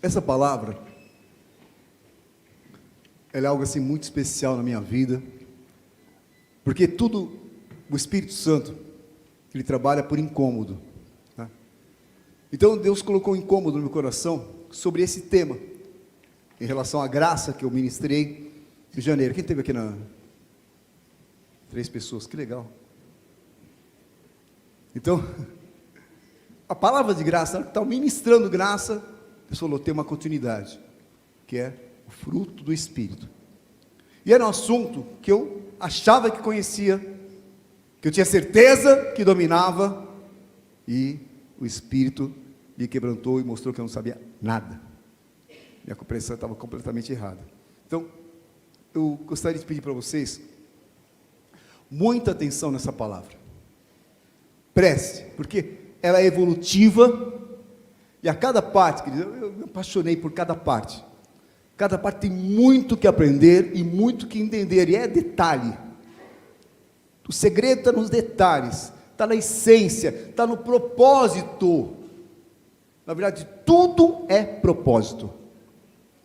Essa palavra, ela é algo assim muito especial na minha vida, porque tudo, o Espírito Santo, ele trabalha por incômodo, tá? Então Deus colocou um incômodo no meu coração sobre esse tema, em relação à graça que eu ministrei em janeiro. Quem teve aqui 3 pessoas, que legal. Então, a palavra de graça, está ministrando graça, Deus falou, tem uma continuidade, que é o fruto do Espírito. E era um assunto que eu achava que conhecia, que eu tinha certeza que dominava, e o Espírito me quebrantou e mostrou que eu não sabia nada. Minha compreensão estava completamente errada. Então, eu gostaria de pedir para vocês muita atenção nessa palavra. Preste, porque ela é evolutiva, e a cada parte, querido, eu me apaixonei por cada parte. Cada parte tem muito que aprender e muito que entender, e é detalhe. O segredo está nos detalhes, está na essência, está no propósito. Na verdade, tudo é propósito.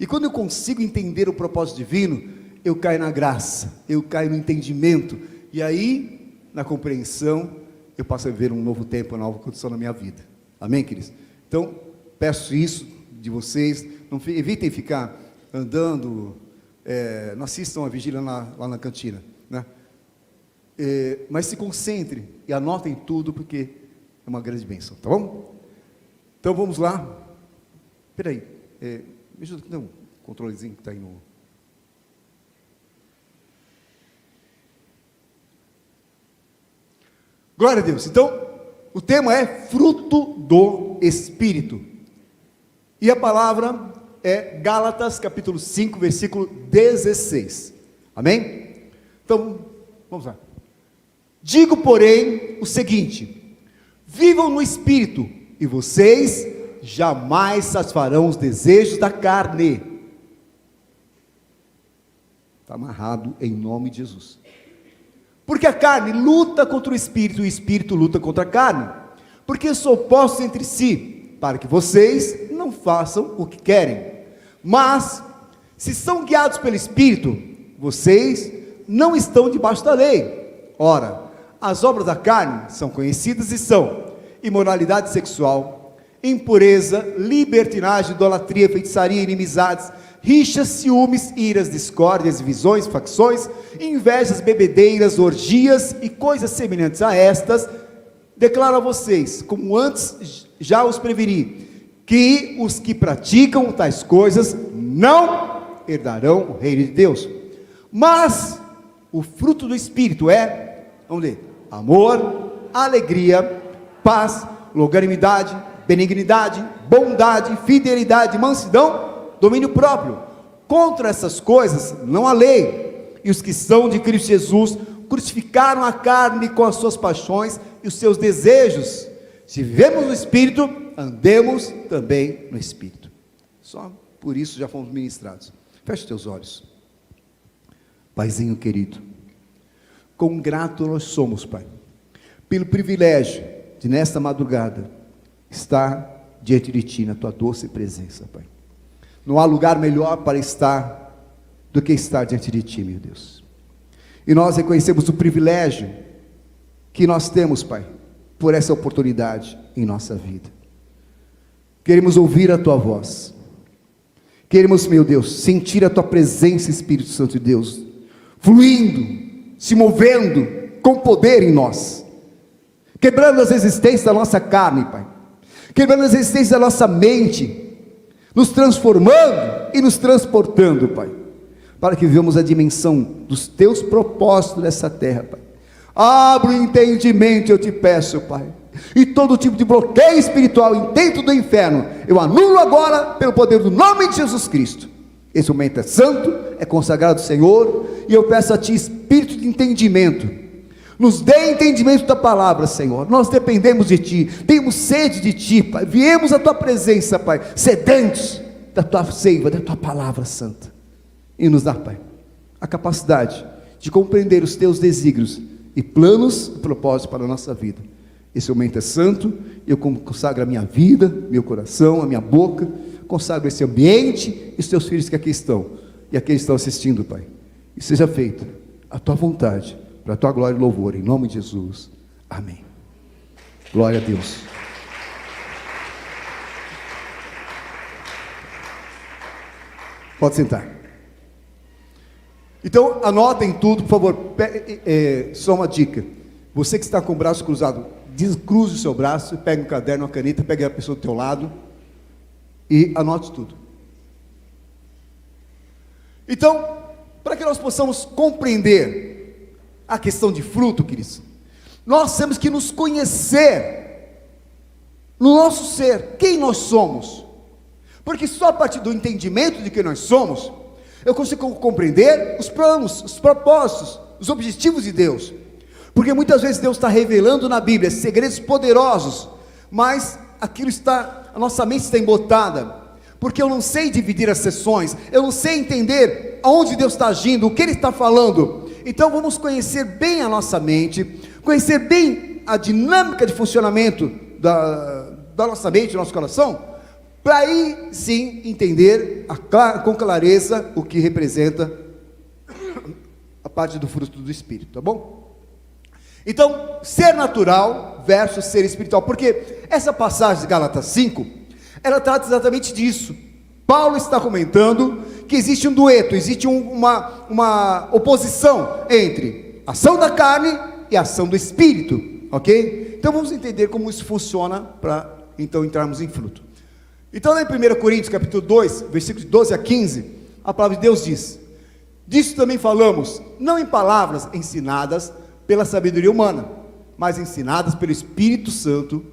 E quando eu consigo entender o propósito divino, eu caio na graça, eu caio no entendimento, e aí, na compreensão, eu passo a viver um novo tempo, uma nova condição na minha vida. Amém, queridos? Então, peço isso de vocês, não evitem ficar andando, não assistam a vigília lá na cantina, né? Mas se concentrem e anotem tudo, porque é uma grande bênção, tá bom? Então vamos lá. Espera aí, me ajuda, tem um controlezinho que está aí no... Glória a Deus. Então, o tema é fruto do Espírito, e a palavra é Gálatas capítulo 5, versículo 16, amém? Então, vamos lá. Digo, porém, o seguinte: vivam no Espírito, e vocês jamais satisfarão os desejos da carne. Está amarrado em nome de Jesus. Porque a carne luta contra o Espírito, e o Espírito luta contra a carne, porque são opostos entre si, para que vocês não façam o que querem. Mas, se são guiados pelo Espírito, vocês não estão debaixo da lei. Ora, as obras da carne são conhecidas e são imoralidade sexual, impureza, libertinagem, idolatria, feitiçaria, inimizades, rixas, ciúmes, iras, discórdias, divisões, facções, invejas, bebedeiras, orgias e coisas semelhantes a estas. Declaro a vocês, como antes já os preveni, que os que praticam tais coisas não herdarão o reino de Deus. Mas o fruto do Espírito é, vamos ler, amor, alegria, paz, longanimidade, benignidade, bondade, fidelidade, mansidão, domínio próprio. Contra essas coisas não há lei. E os que são de Cristo Jesus crucificaram a carne com as suas paixões e os seus desejos. Se vivemos no Espírito, andemos também no Espírito. Só por isso já fomos ministrados. Feche teus olhos. Paizinho querido, quão grato nós somos, Pai, pelo privilégio de nesta madrugada estar diante de Ti, na Tua doce presença, Pai. Não há lugar melhor para estar do que estar diante de Ti, meu Deus. E nós reconhecemos o privilégio que nós temos, Pai, por essa oportunidade em nossa vida. Queremos ouvir a Tua voz. Queremos, meu Deus, sentir a Tua presença, Espírito Santo de Deus, fluindo, se movendo com poder em nós, quebrando as resistências da nossa carne, Pai, quebrando as resistências da nossa mente, nos transformando e nos transportando, Pai, para que vivamos a dimensão dos Teus propósitos nessa terra, Pai. Abre o entendimento, eu te peço, Pai, e todo tipo de bloqueio espiritual dentro do inferno, eu anulo agora, pelo poder do nome de Jesus Cristo. Esse momento é santo, é consagrado ao Senhor, e eu peço a Ti espírito de entendimento, nos dê entendimento da palavra, Senhor. Nós dependemos de Ti, temos sede de Ti, Pai, viemos à Tua presença, Pai, sedentos da Tua seiva, da Tua palavra santa, e nos dá, Pai, a capacidade de compreender os Teus desígnios e planos e propósitos para a nossa vida. Esse momento é santo, eu consagro a minha vida, meu coração, a minha boca, consagro esse ambiente e os teus filhos que aqui estão, e aqueles que estão assistindo, Pai. E seja feita a tua vontade, para a tua glória e louvor, em nome de Jesus. Amém. Glória a Deus. Pode sentar. Então, anotem tudo, por favor. Só uma dica. Você que está com o braço cruzado, descruze o seu braço, pega um caderno, uma caneta, pega a pessoa do teu lado e anote tudo. Então, para que nós possamos compreender a questão de fruto, queridos, nós temos que nos conhecer no nosso ser, quem nós somos, porque só a partir do entendimento de quem nós somos, eu consigo compreender os planos, os propósitos, os objetivos de Deus. Porque muitas vezes Deus está revelando na Bíblia segredos poderosos, mas a nossa mente está embotada, porque eu não sei dividir as sessões, eu não sei entender aonde Deus está agindo, o que Ele está falando. Então vamos conhecer bem a nossa mente, conhecer bem a dinâmica de funcionamento da nossa mente, do nosso coração, para aí sim entender com clareza o que representa a parte do fruto do Espírito, tá bom? Então, ser natural versus ser espiritual, porque essa passagem de Gálatas 5, ela trata exatamente disso. Paulo está comentando que existe um dueto, existe uma oposição entre a ação da carne e a ação do Espírito, ok? Então vamos entender como isso funciona, para então entrarmos em fruto. Então lá em 1 Coríntios capítulo 2, versículos 12 a 15, a palavra de Deus diz: disso também falamos, não em palavras ensinadas pela sabedoria humana, mas ensinadas pelo Espírito Santo,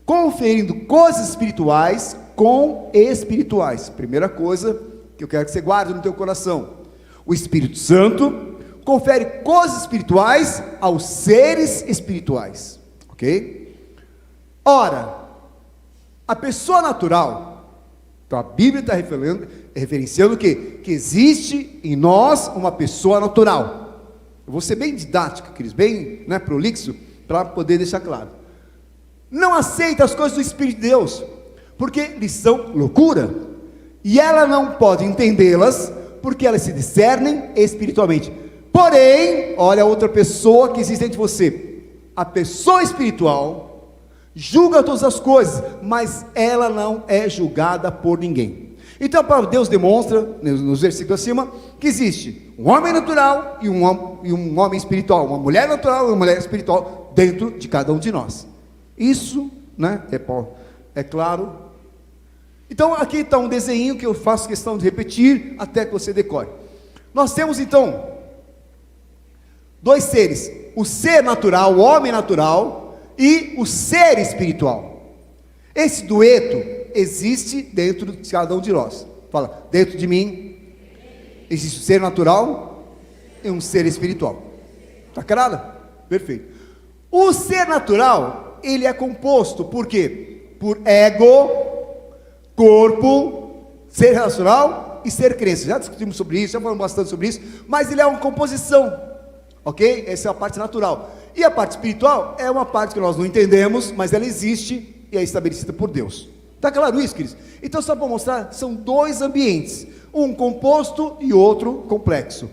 conferindo coisas espirituais com espirituais. Primeira coisa que eu quero que você guarde no teu coração: o Espírito Santo confere coisas espirituais aos seres espirituais, ok? Ora, a pessoa natural, então a Bíblia está referenciando o quê? Que existe em nós uma pessoa natural. Eu vou ser bem didático, queridos, bem prolixo, para poder deixar claro. Não aceita as coisas do Espírito de Deus, porque lhes são loucura, e ela não pode entendê-las, porque elas se discernem espiritualmente. Porém, olha a outra pessoa que existe entre você, a pessoa espiritual julga todas as coisas, mas ela não é julgada por ninguém. Então a palavra de Deus demonstra, nos versículos acima, que existe um homem natural e um homem espiritual, uma mulher natural e uma mulher espiritual dentro de cada um de nós. Isso, é claro. Então aqui está um desenho que eu faço questão de repetir até que você decore. Nós temos então dois seres: o ser natural, o homem natural, e o ser espiritual. Esse dueto existe dentro de cada um de nós. Fala, dentro de mim existe um ser natural e um ser espiritual. Está claro? Perfeito. O ser natural, ele é composto por quê? Por ego, corpo, ser racional e ser crença. Já discutimos sobre isso, já falamos bastante sobre isso, mas ele é uma composição, ok? Essa é a parte natural. E a parte espiritual é uma parte que nós não entendemos, mas ela existe e é estabelecida por Deus. Está claro isso, queridos? Então, só para mostrar, são dois ambientes, um composto e outro complexo.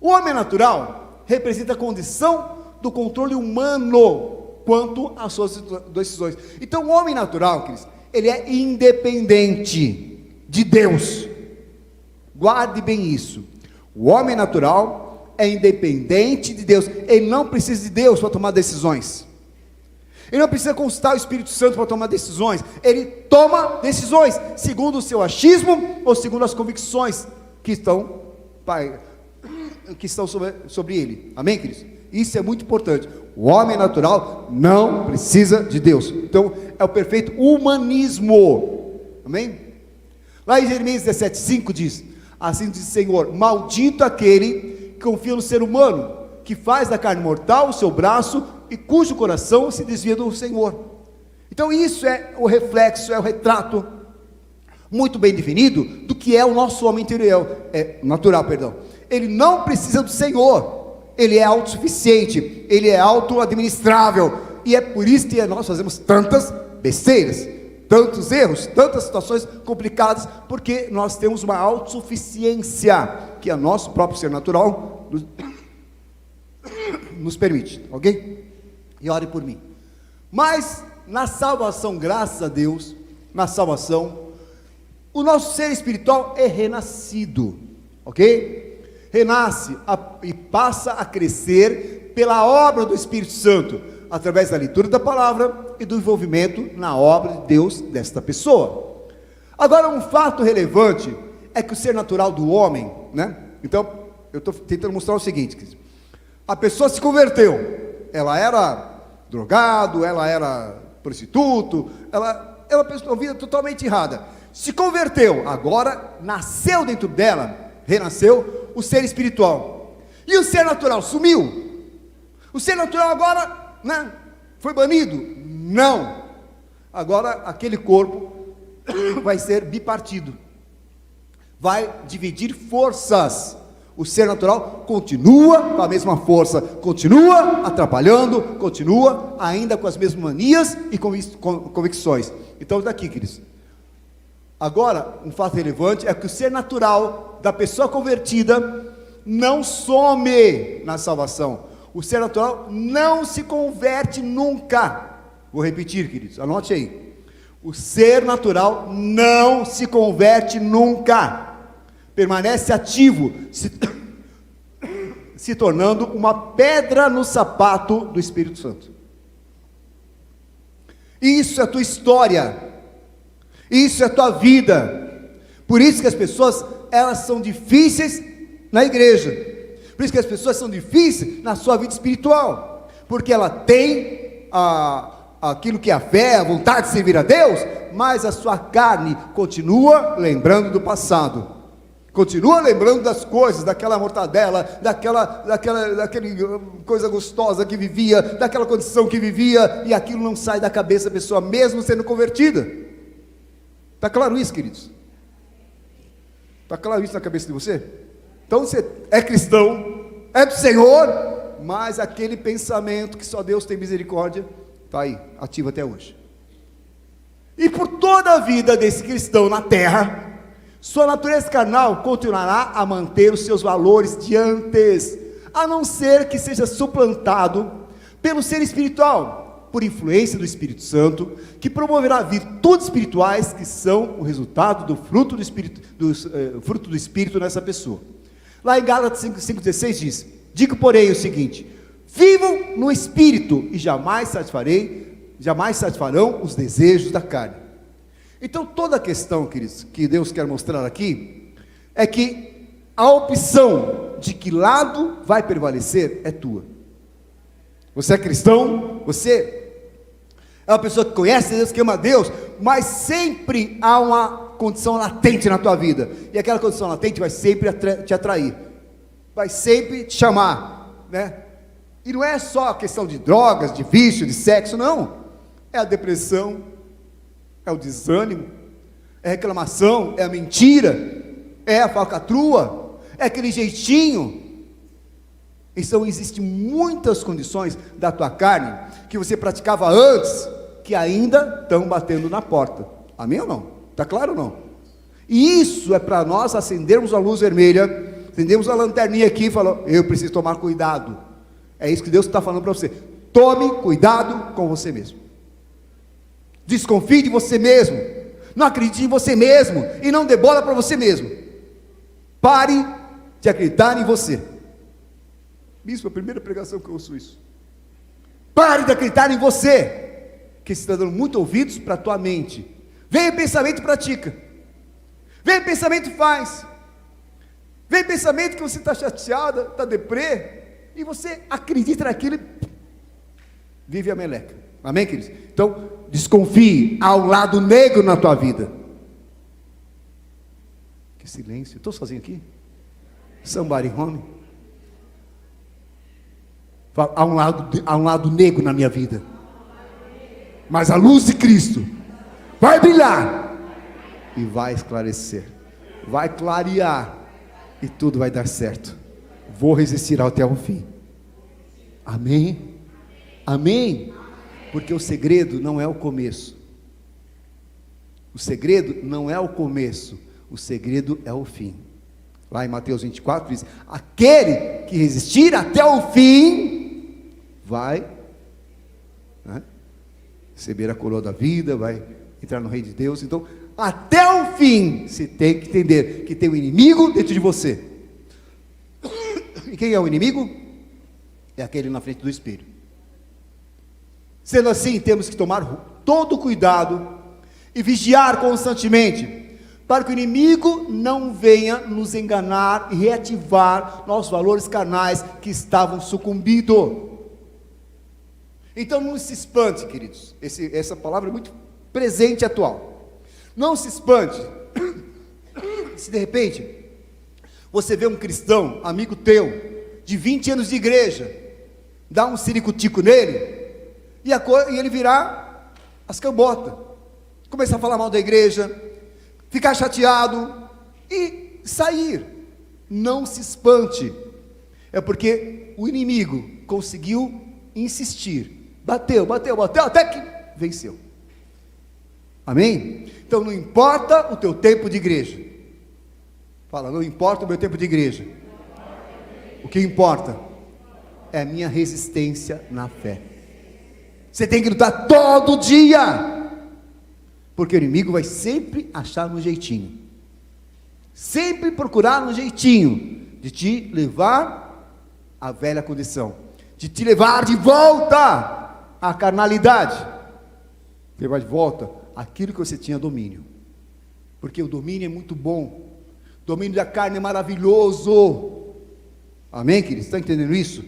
O homem natural representa a condição do controle humano quanto às suas decisões. Então, o homem natural, queridos, ele é independente de Deus. Guarde bem isso. O homem natural é independente de Deus. Ele não precisa de Deus para tomar decisões. Ele não precisa consultar o Espírito Santo para tomar decisões. Ele toma decisões segundo o seu achismo ou segundo as convicções que estão sobre ele. Amém, queridos? Isso é muito importante. O homem natural não precisa de Deus. Então é o perfeito humanismo. Amém? Lá em Jeremias 17:5 diz: assim diz o Senhor: maldito aquele que confia no ser humano, que faz da carne mortal o seu braço e cujo coração se desvia do Senhor. Então isso é o reflexo, é o retrato muito bem definido do que é o nosso homem interior, natural, perdão. Ele não precisa do Senhor, ele é autossuficiente, ele é auto-administrável, e é por isso que nós fazemos tantas besteiras, tantos erros, tantas situações complicadas, porque nós temos uma autossuficiência, que é nosso próprio ser natural nos permite, ok? E ore por mim. Mas, na salvação, graças a Deus, na salvação, o nosso ser espiritual é renascido, ok? Renasce e passa a crescer pela obra do Espírito Santo, através da leitura da palavra e do envolvimento na obra de Deus desta pessoa. Agora, um fato relevante é que o ser natural do homem, né? Então, eu estou tentando mostrar o seguinte: a pessoa se converteu, ela era drogado, ela era prostituto, ela pensou uma vida totalmente errada, se converteu, agora nasceu dentro dela, renasceu o ser espiritual, e o ser natural sumiu. O ser natural agora, né, foi banido? Não. Agora aquele corpo vai ser bipartido, vai dividir forças. O ser natural continua com a mesma força, continua atrapalhando, continua ainda com as mesmas manias e convicções. Então daqui, queridos, agora um fato relevante é que o ser natural da pessoa convertida não some na salvação. O ser natural não se converte nunca. Vou repetir, queridos, anote aí. O ser natural não se converte nunca. Permanece ativo, se tornando uma pedra no sapato do Espírito Santo. Isso é a tua história. Isso é a tua vida. Por isso que as pessoas, elas são difíceis na igreja. Por isso que as pessoas são difíceis na sua vida espiritual, porque ela tem aquilo que é a fé, a vontade de servir a Deus, mas a sua carne continua lembrando do passado, continua lembrando das coisas, daquela mortadela, daquele coisa gostosa que vivia, daquela condição que vivia, e aquilo não sai da cabeça da pessoa, mesmo sendo convertida. Está claro isso, queridos? Está claro isso na cabeça de você? Então você é cristão, é do Senhor, mas aquele pensamento que só Deus tem misericórdia, está aí, ativo até hoje. E por toda a vida desse cristão na terra, sua natureza carnal continuará a manter os seus valores de antes, a não ser que seja suplantado pelo ser espiritual, por influência do Espírito Santo, que promoverá virtudes espirituais que são o resultado do fruto do Espírito nessa pessoa. Lá em Gálatas 5,16 diz: digo, porém, o seguinte: vivam no Espírito e jamais satisfarão os desejos da carne. Então toda a questão, queridos, que Deus quer mostrar aqui, é que a opção de que lado vai prevalecer é tua. Você é cristão, você é uma pessoa que conhece Deus, que ama Deus, mas sempre há uma condição latente na tua vida, e aquela condição latente vai sempre te atrair, vai sempre te chamar, né? E não é só a questão de drogas, de vício, de sexo, não. É a depressão, é o desânimo, é a reclamação, é a mentira, é a falcatrua, é aquele jeitinho. Então existem muitas condições da tua carne que você praticava antes, que ainda estão batendo na porta. Amém ou não? Está claro ou não? E isso é para nós acendermos a luz vermelha, acendermos a lanterninha aqui e falar: eu preciso tomar cuidado. É isso que Deus está falando para você. Tome cuidado com você mesmo. Desconfie de você mesmo. Não acredite em você mesmo e não dê bola para você mesmo. Pare de acreditar em você. Isso é a primeira pregação que eu ouço isso. Pare de acreditar em você, que você está dando muito ouvidos para a tua mente. Vem pensamento e pratica. Vem pensamento e faz. Vem pensamento que você está chateada, está deprê, e você acredita naquilo e vive a meleca. Amém, queridos? Então, desconfie, há um lado negro na tua vida. Que silêncio, estou sozinho aqui? Somebody home? Há um lado negro na minha vida, mas a luz de Cristo vai brilhar e vai esclarecer, vai clarear, e tudo vai dar certo. Vou resistir até o fim. Amém? Amém? Porque o segredo não é o começo, O segredo não é o começo, o segredo é o fim. Lá em Mateus 24 diz: aquele que resistir até o fim, vai receber a coroa da vida, vai entrar no reino de Deus. Então, até o fim, você tem que entender que tem um inimigo dentro de você. E quem é o inimigo? É aquele na frente do espelho. Sendo assim, temos que tomar todo cuidado e vigiar constantemente, para que o inimigo não venha nos enganar e reativar nossos valores carnais que estavam sucumbindo. Então não se espante, queridos, essa palavra é muito presente e atual. Não se espante se de repente você vê um cristão, amigo teu, de 20 anos de igreja, dá um ciricutico nele, e ele virar as cambotas, começar a falar mal da igreja, ficar chateado e sair. Não se espante, é porque o inimigo conseguiu insistir, bateu, até que venceu. Amém? Então não importa o teu tempo de igreja. Fala, não importa o meu tempo de igreja. O que importa é a minha resistência na fé. Você tem que lutar todo dia, porque o inimigo vai sempre achar um jeitinho, sempre procurar um jeitinho de te levar à velha condição, de te levar de volta à carnalidade, levar de volta aquilo que você tinha domínio, porque o domínio é muito bom, o domínio da carne é maravilhoso. Amém, queridos? Está entendendo isso?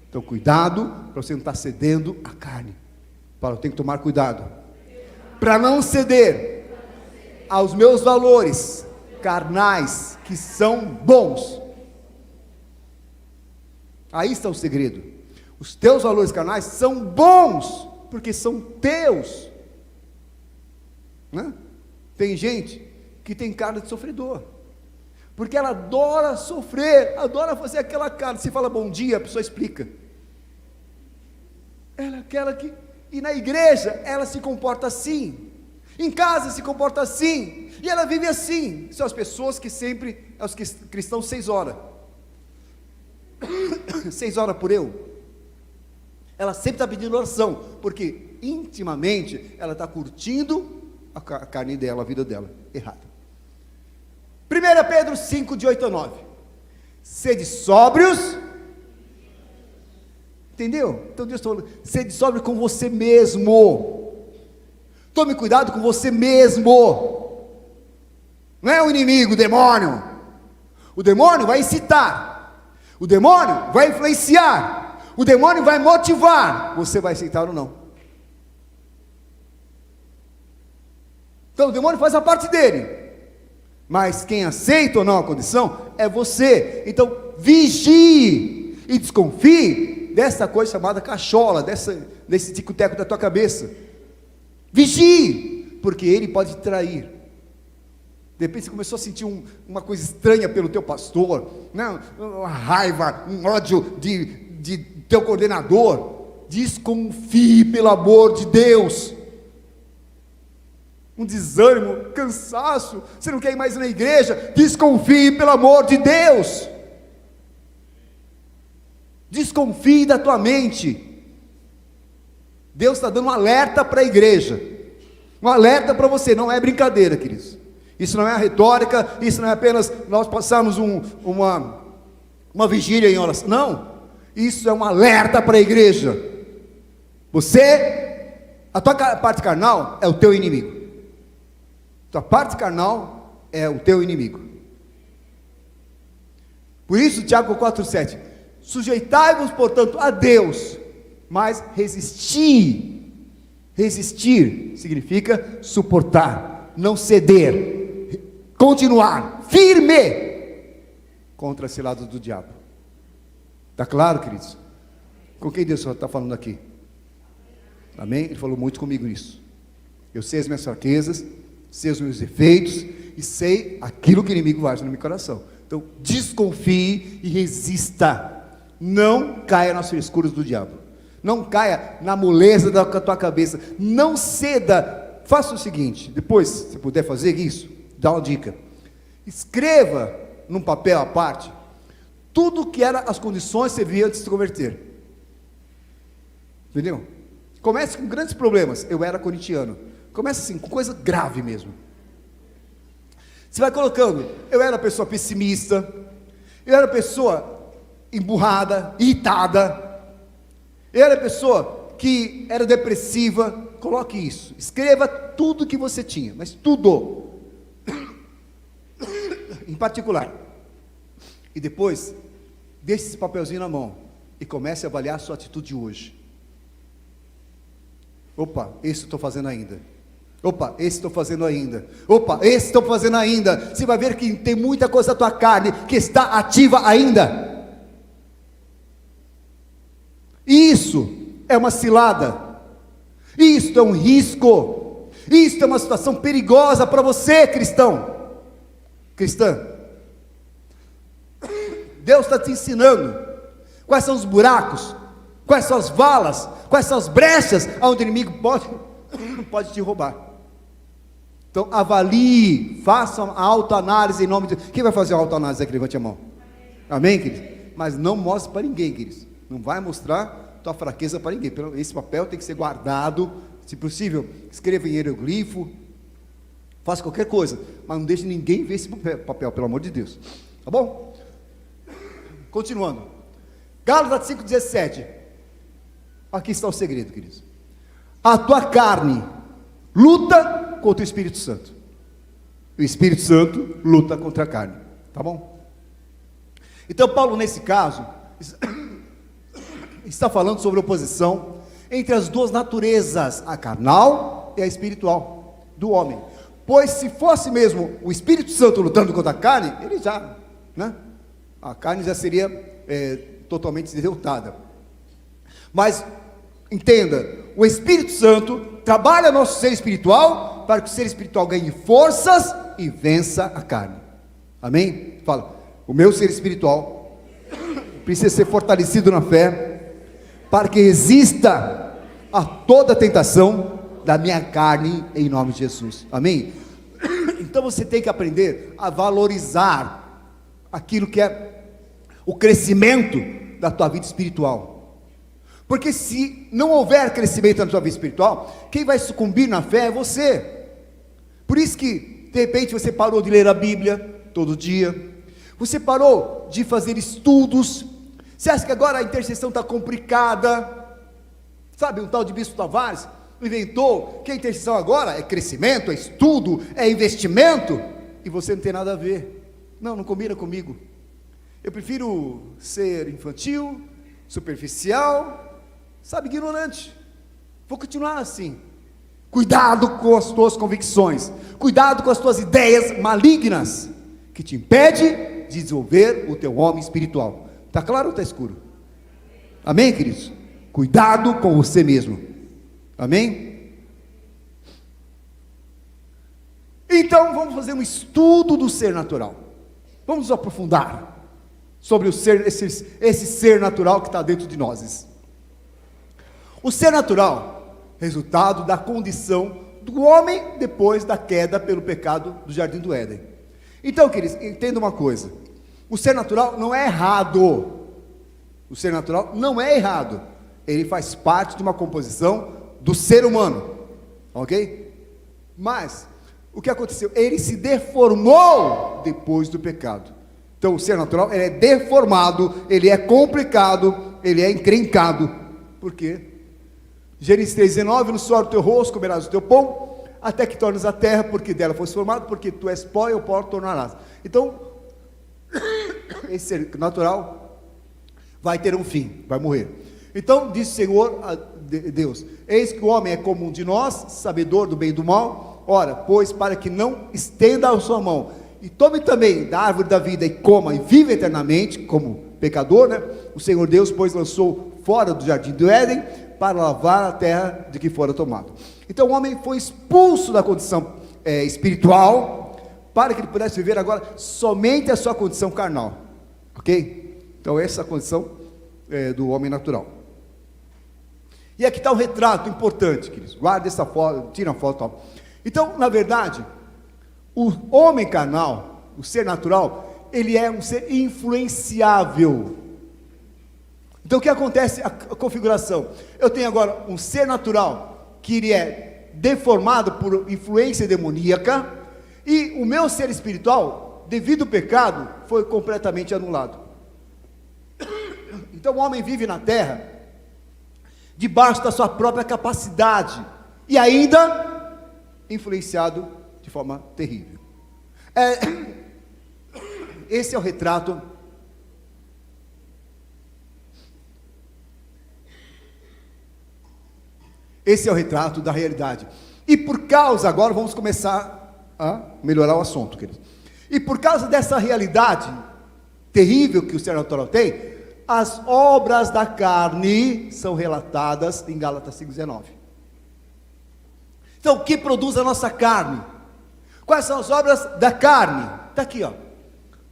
Então cuidado para você não estar cedendo à carne. Paulo, eu tenho que tomar cuidado para não ceder aos meus valores carnais, que são bons. Aí está o segredo. Os teus valores carnais são bons, porque são teus, né? Tem gente que tem cara de sofredor, porque ela adora sofrer, adora fazer aquela cara. Se fala bom dia, a pessoa explica. Ela é aquela que... E na igreja ela se comporta assim, em casa se comporta assim, e ela vive assim. São as pessoas que sempre, os cristãos 6 horas 6 horas por eu. Ela sempre está pedindo oração, porque intimamente ela está curtindo a carne dela, a vida dela, errada. 1 Pedro 5, de 8 a 9. Sede sóbrios. Entendeu? Então Deus está falando, sede sóbrio com você mesmo. Tome cuidado com você mesmo. Não é o inimigo, o demônio. O demônio vai incitar, o demônio vai influenciar, o demônio vai motivar. Você vai aceitar ou não? Então o demônio faz a parte dele, mas quem aceita ou não a condição é você. Então vigie e desconfie dessa coisa chamada cachola, desse tico-teco da tua cabeça. Vigie, porque ele pode te trair. De repente você começou a sentir uma coisa estranha pelo teu pastor, né? Uma raiva, um ódio de teu coordenador. Desconfie, pelo amor de Deus. Um desânimo, cansaço, você não quer ir mais na igreja, desconfie, pelo amor de Deus. Desconfie da tua mente. Deus está dando um alerta para a igreja, um alerta para você. Não é brincadeira, queridos. Isso não é a retórica, isso não é apenas nós passarmos uma vigília em oração. Não, isso é um alerta para a igreja. A tua parte carnal é o teu inimigo. Tua parte carnal é o teu inimigo. Por isso Tiago 4,7: sujeitai-vos, portanto, a Deus, mas resistir significa suportar, não ceder, continuar firme contra as ciladas do diabo. Está claro, queridos? Com quem Deus está falando aqui? Amém? Ele falou muito comigo nisso. Eu sei as minhas fraquezas, sei os meus defeitos e sei aquilo que o inimigo faz no meu coração. Então desconfie e resista. Não caia nas frescuras do diabo, não caia na moleza da tua cabeça, não ceda faça o seguinte, depois, se puder fazer isso, dá uma dica. Escreva num papel à parte tudo que eram as condições que você via antes de se converter. Entendeu? Comece com grandes problemas. Eu era corintiano. Comece assim, com coisa grave mesmo. Você vai colocando, eu era pessoa pessimista, eu era pessoa emburrada, irritada, eu era pessoa que era depressiva. Coloque isso, escreva tudo que você tinha, mas tudo, em particular, e depois, deixe esse papelzinho na mão, e comece a avaliar a sua atitude de hoje. Opa, esse estou fazendo ainda. Opa, esse estou fazendo ainda. Opa, esse estou fazendo ainda. Você vai ver que tem muita coisa da tua carne que está ativa ainda. Isso é uma cilada. Isso é um risco. Isso é uma situação perigosa para você, cristão. Cristã. Deus está te ensinando quais são os buracos, quais são as valas, quais são as brechas onde o inimigo pode te roubar. Então avalie, faça uma autoanálise em nome de Deus. Quem vai fazer uma autoanálise aqui? Levante a mão. Amém, queridos? Mas não mostre para ninguém, queridos. Não vai mostrar tua fraqueza para ninguém. Esse papel tem que ser guardado. Se possível, escreva em hieroglifo. Faça qualquer coisa, mas não deixe ninguém ver esse papel, pelo amor de Deus. Tá bom? Continuando. Gálatas 5,17. Aqui está o segredo, queridos. A tua carne luta contra o Espírito Santo. O Espírito Santo luta contra a carne. Tá bom? Então Paulo, nesse caso, está falando sobre a oposição entre as duas naturezas, a carnal e a espiritual do homem. Pois se fosse mesmo o Espírito Santo lutando contra a carne, ele já, né? A carne já seria totalmente derrotada. Mas entenda, o Espírito Santo trabalha nosso ser espiritual para que o ser espiritual ganhe forças e vença a carne. Amém? Fala, o meu ser espiritual precisa ser fortalecido na fé para que resista a toda tentação da minha carne em nome de Jesus. Amém? Então você tem que aprender a valorizar aquilo que é o crescimento da tua vida espiritual. Porque se não houver crescimento na tua vida espiritual, quem vai sucumbir na fé é você. Por isso que, de repente, você parou de ler a Bíblia todo dia, você parou de fazer estudos, você acha que agora a intercessão está complicada, sabe, um tal de Bispo Tavares inventou que a intercessão agora é crescimento, é estudo, é investimento, e você não tem nada a ver. Não combina comigo. Eu prefiro ser infantil, superficial, sabe, ignorante. Vou continuar assim. Cuidado com as tuas convicções, cuidado com as tuas ideias malignas, que te impede de desenvolver o teu homem espiritual. Está claro ou está escuro? Amém, queridos? Cuidado com você mesmo. Amém? Então vamos fazer um estudo do ser natural. Vamos nos aprofundar sobre o ser, esse ser natural que está dentro de nós. O ser natural, resultado da condição do homem depois da queda pelo pecado do Jardim do Éden. Então, queridos, entenda uma coisa: o ser natural não é errado. O ser natural não é errado. Ele faz parte de uma composição do ser humano, ok? Mas o que aconteceu? Ele se deformou depois do pecado. Então o ser natural, ele é deformado, ele é complicado, ele é encrencado. Por quê? Gênesis 3,19: no suor do teu rosto comerás o teu pão, até que tornes a terra, porque dela foste formado, porque tu és pó e o pó tornarás. Então esse ser natural vai ter um fim, vai morrer. Então disse o Senhor a Deus: eis que o homem é como um de nós, sabedor do bem e do mal. Ora, pois, para que não estenda a sua mão e tome também da árvore da vida e coma e viva eternamente, como pecador, né? O Senhor Deus, pois, lançou fora do jardim do Éden para lavar a terra de que fora tomado. Então o homem foi expulso da condição espiritual, para que ele pudesse viver agora somente a sua condição carnal, ok? Então essa é a condição do homem natural. E aqui está um retrato importante, queridos. Guarda essa foto, tira a foto. Ó. Então, na verdade, o homem carnal, o ser natural, ele é um ser influenciável. Então, o que acontece? A configuração. Eu tenho agora um ser natural, que ele é deformado por influência demoníaca, e o meu ser espiritual, devido ao pecado, foi completamente anulado. Então, o homem vive na terra debaixo da sua própria capacidade, e ainda influenciado de forma terrível. Esse é o retrato da realidade. E por causa, agora vamos começar a melhorar o assunto, queridos. E por causa dessa realidade terrível que o ser natural tem, as obras da carne são relatadas em Gálatas 5,19. Então, o que produz a nossa carne? Quais são as obras da carne? Está aqui, ó.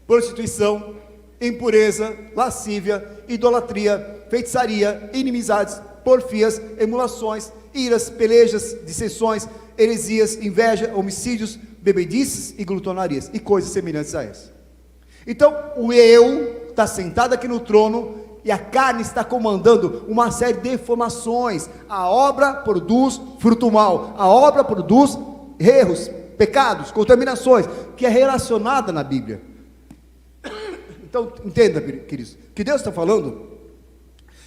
Prostituição, impureza, lascívia, idolatria, feitiçaria, inimizades, porfias, emulações, iras, pelejas, dissensões, heresias, inveja, homicídios, bebedices e glutonarias, e coisas semelhantes a essas. Então, o eu está sentado aqui no trono, e a carne está comandando uma série de deformações. A obra produz fruto mal, a obra produz erros, pecados, contaminações, que é relacionada na Bíblia. Então, entenda, queridos, que Deus está falando,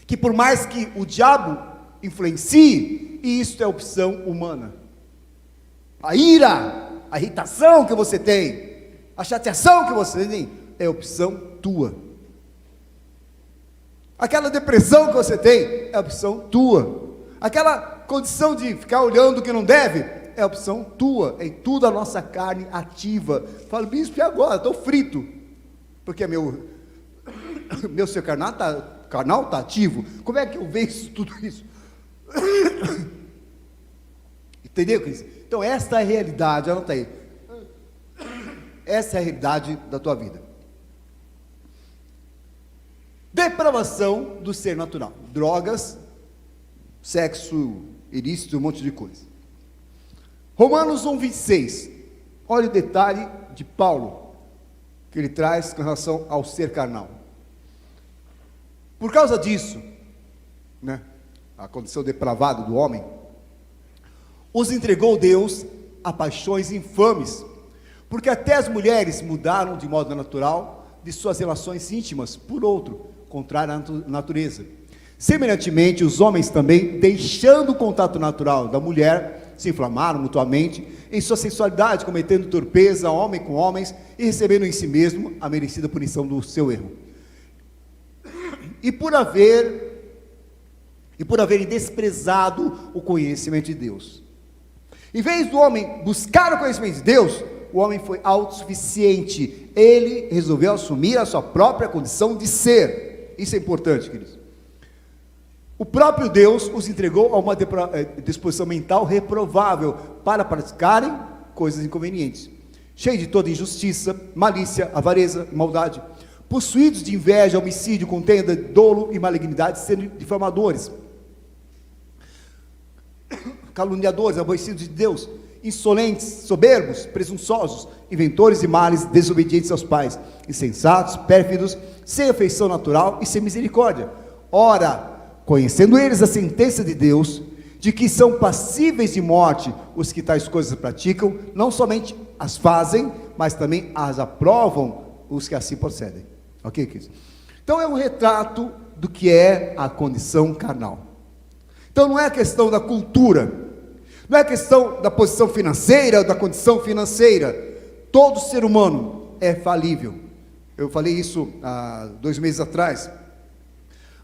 que por mais que o diabo influencie, isso é opção humana. A ira, a irritação que você tem, a chateação que você tem, é opção tua. Aquela depressão que você tem, é opção tua. Aquela condição de ficar olhando o que não deve, é opção tua. É tudo a nossa carne ativa. Falo, bispo, e agora? Estou frito. Porque meu ser carnal está ativo. Como é que eu venço tudo isso? Entendeu, Cris? Então, esta é a realidade, anota aí. Essa é a realidade da tua vida. Depravação do ser natural. Drogas, sexo ilícito, um monte de coisa. Romanos 1,26. Olha o detalhe de Paulo, que ele traz com relação ao ser carnal. Por causa disso, a condição depravada do homem, os entregou Deus a paixões infames, porque até as mulheres mudaram de modo natural de suas relações íntimas por outro, contrário à natureza. Semelhantemente, os homens também, deixando o contato natural da mulher, se inflamaram mutuamente em sua sensualidade, cometendo torpeza, homem com homens, e recebendo em si mesmo a merecida punição do seu erro. E por haverem desprezado o conhecimento de Deus. Em vez do homem buscar o conhecimento de Deus, o homem foi autossuficiente. Ele resolveu assumir a sua própria condição de ser. Isso é importante, queridos. O próprio Deus os entregou a uma disposição mental reprovável para praticarem coisas inconvenientes, cheio de toda injustiça, malícia, avareza, maldade, possuídos de inveja, homicídio, contenda, dolo e malignidade, sendo difamadores, caluniadores, aborrecidos de Deus, insolentes, soberbos, presunçosos, inventores de males, desobedientes aos pais, insensatos, pérfidos, sem afeição natural e sem misericórdia. Ora, conhecendo eles a sentença de Deus, de que são passíveis de morte os que tais coisas praticam, não somente as fazem, mas também as aprovam os que assim procedem. Ok, queridos? Então é um retrato do que é a condição carnal. Então não é a questão da cultura, não é a questão da posição financeira, da condição financeira. Todo ser humano é falível. Eu falei isso há 2 meses atrás.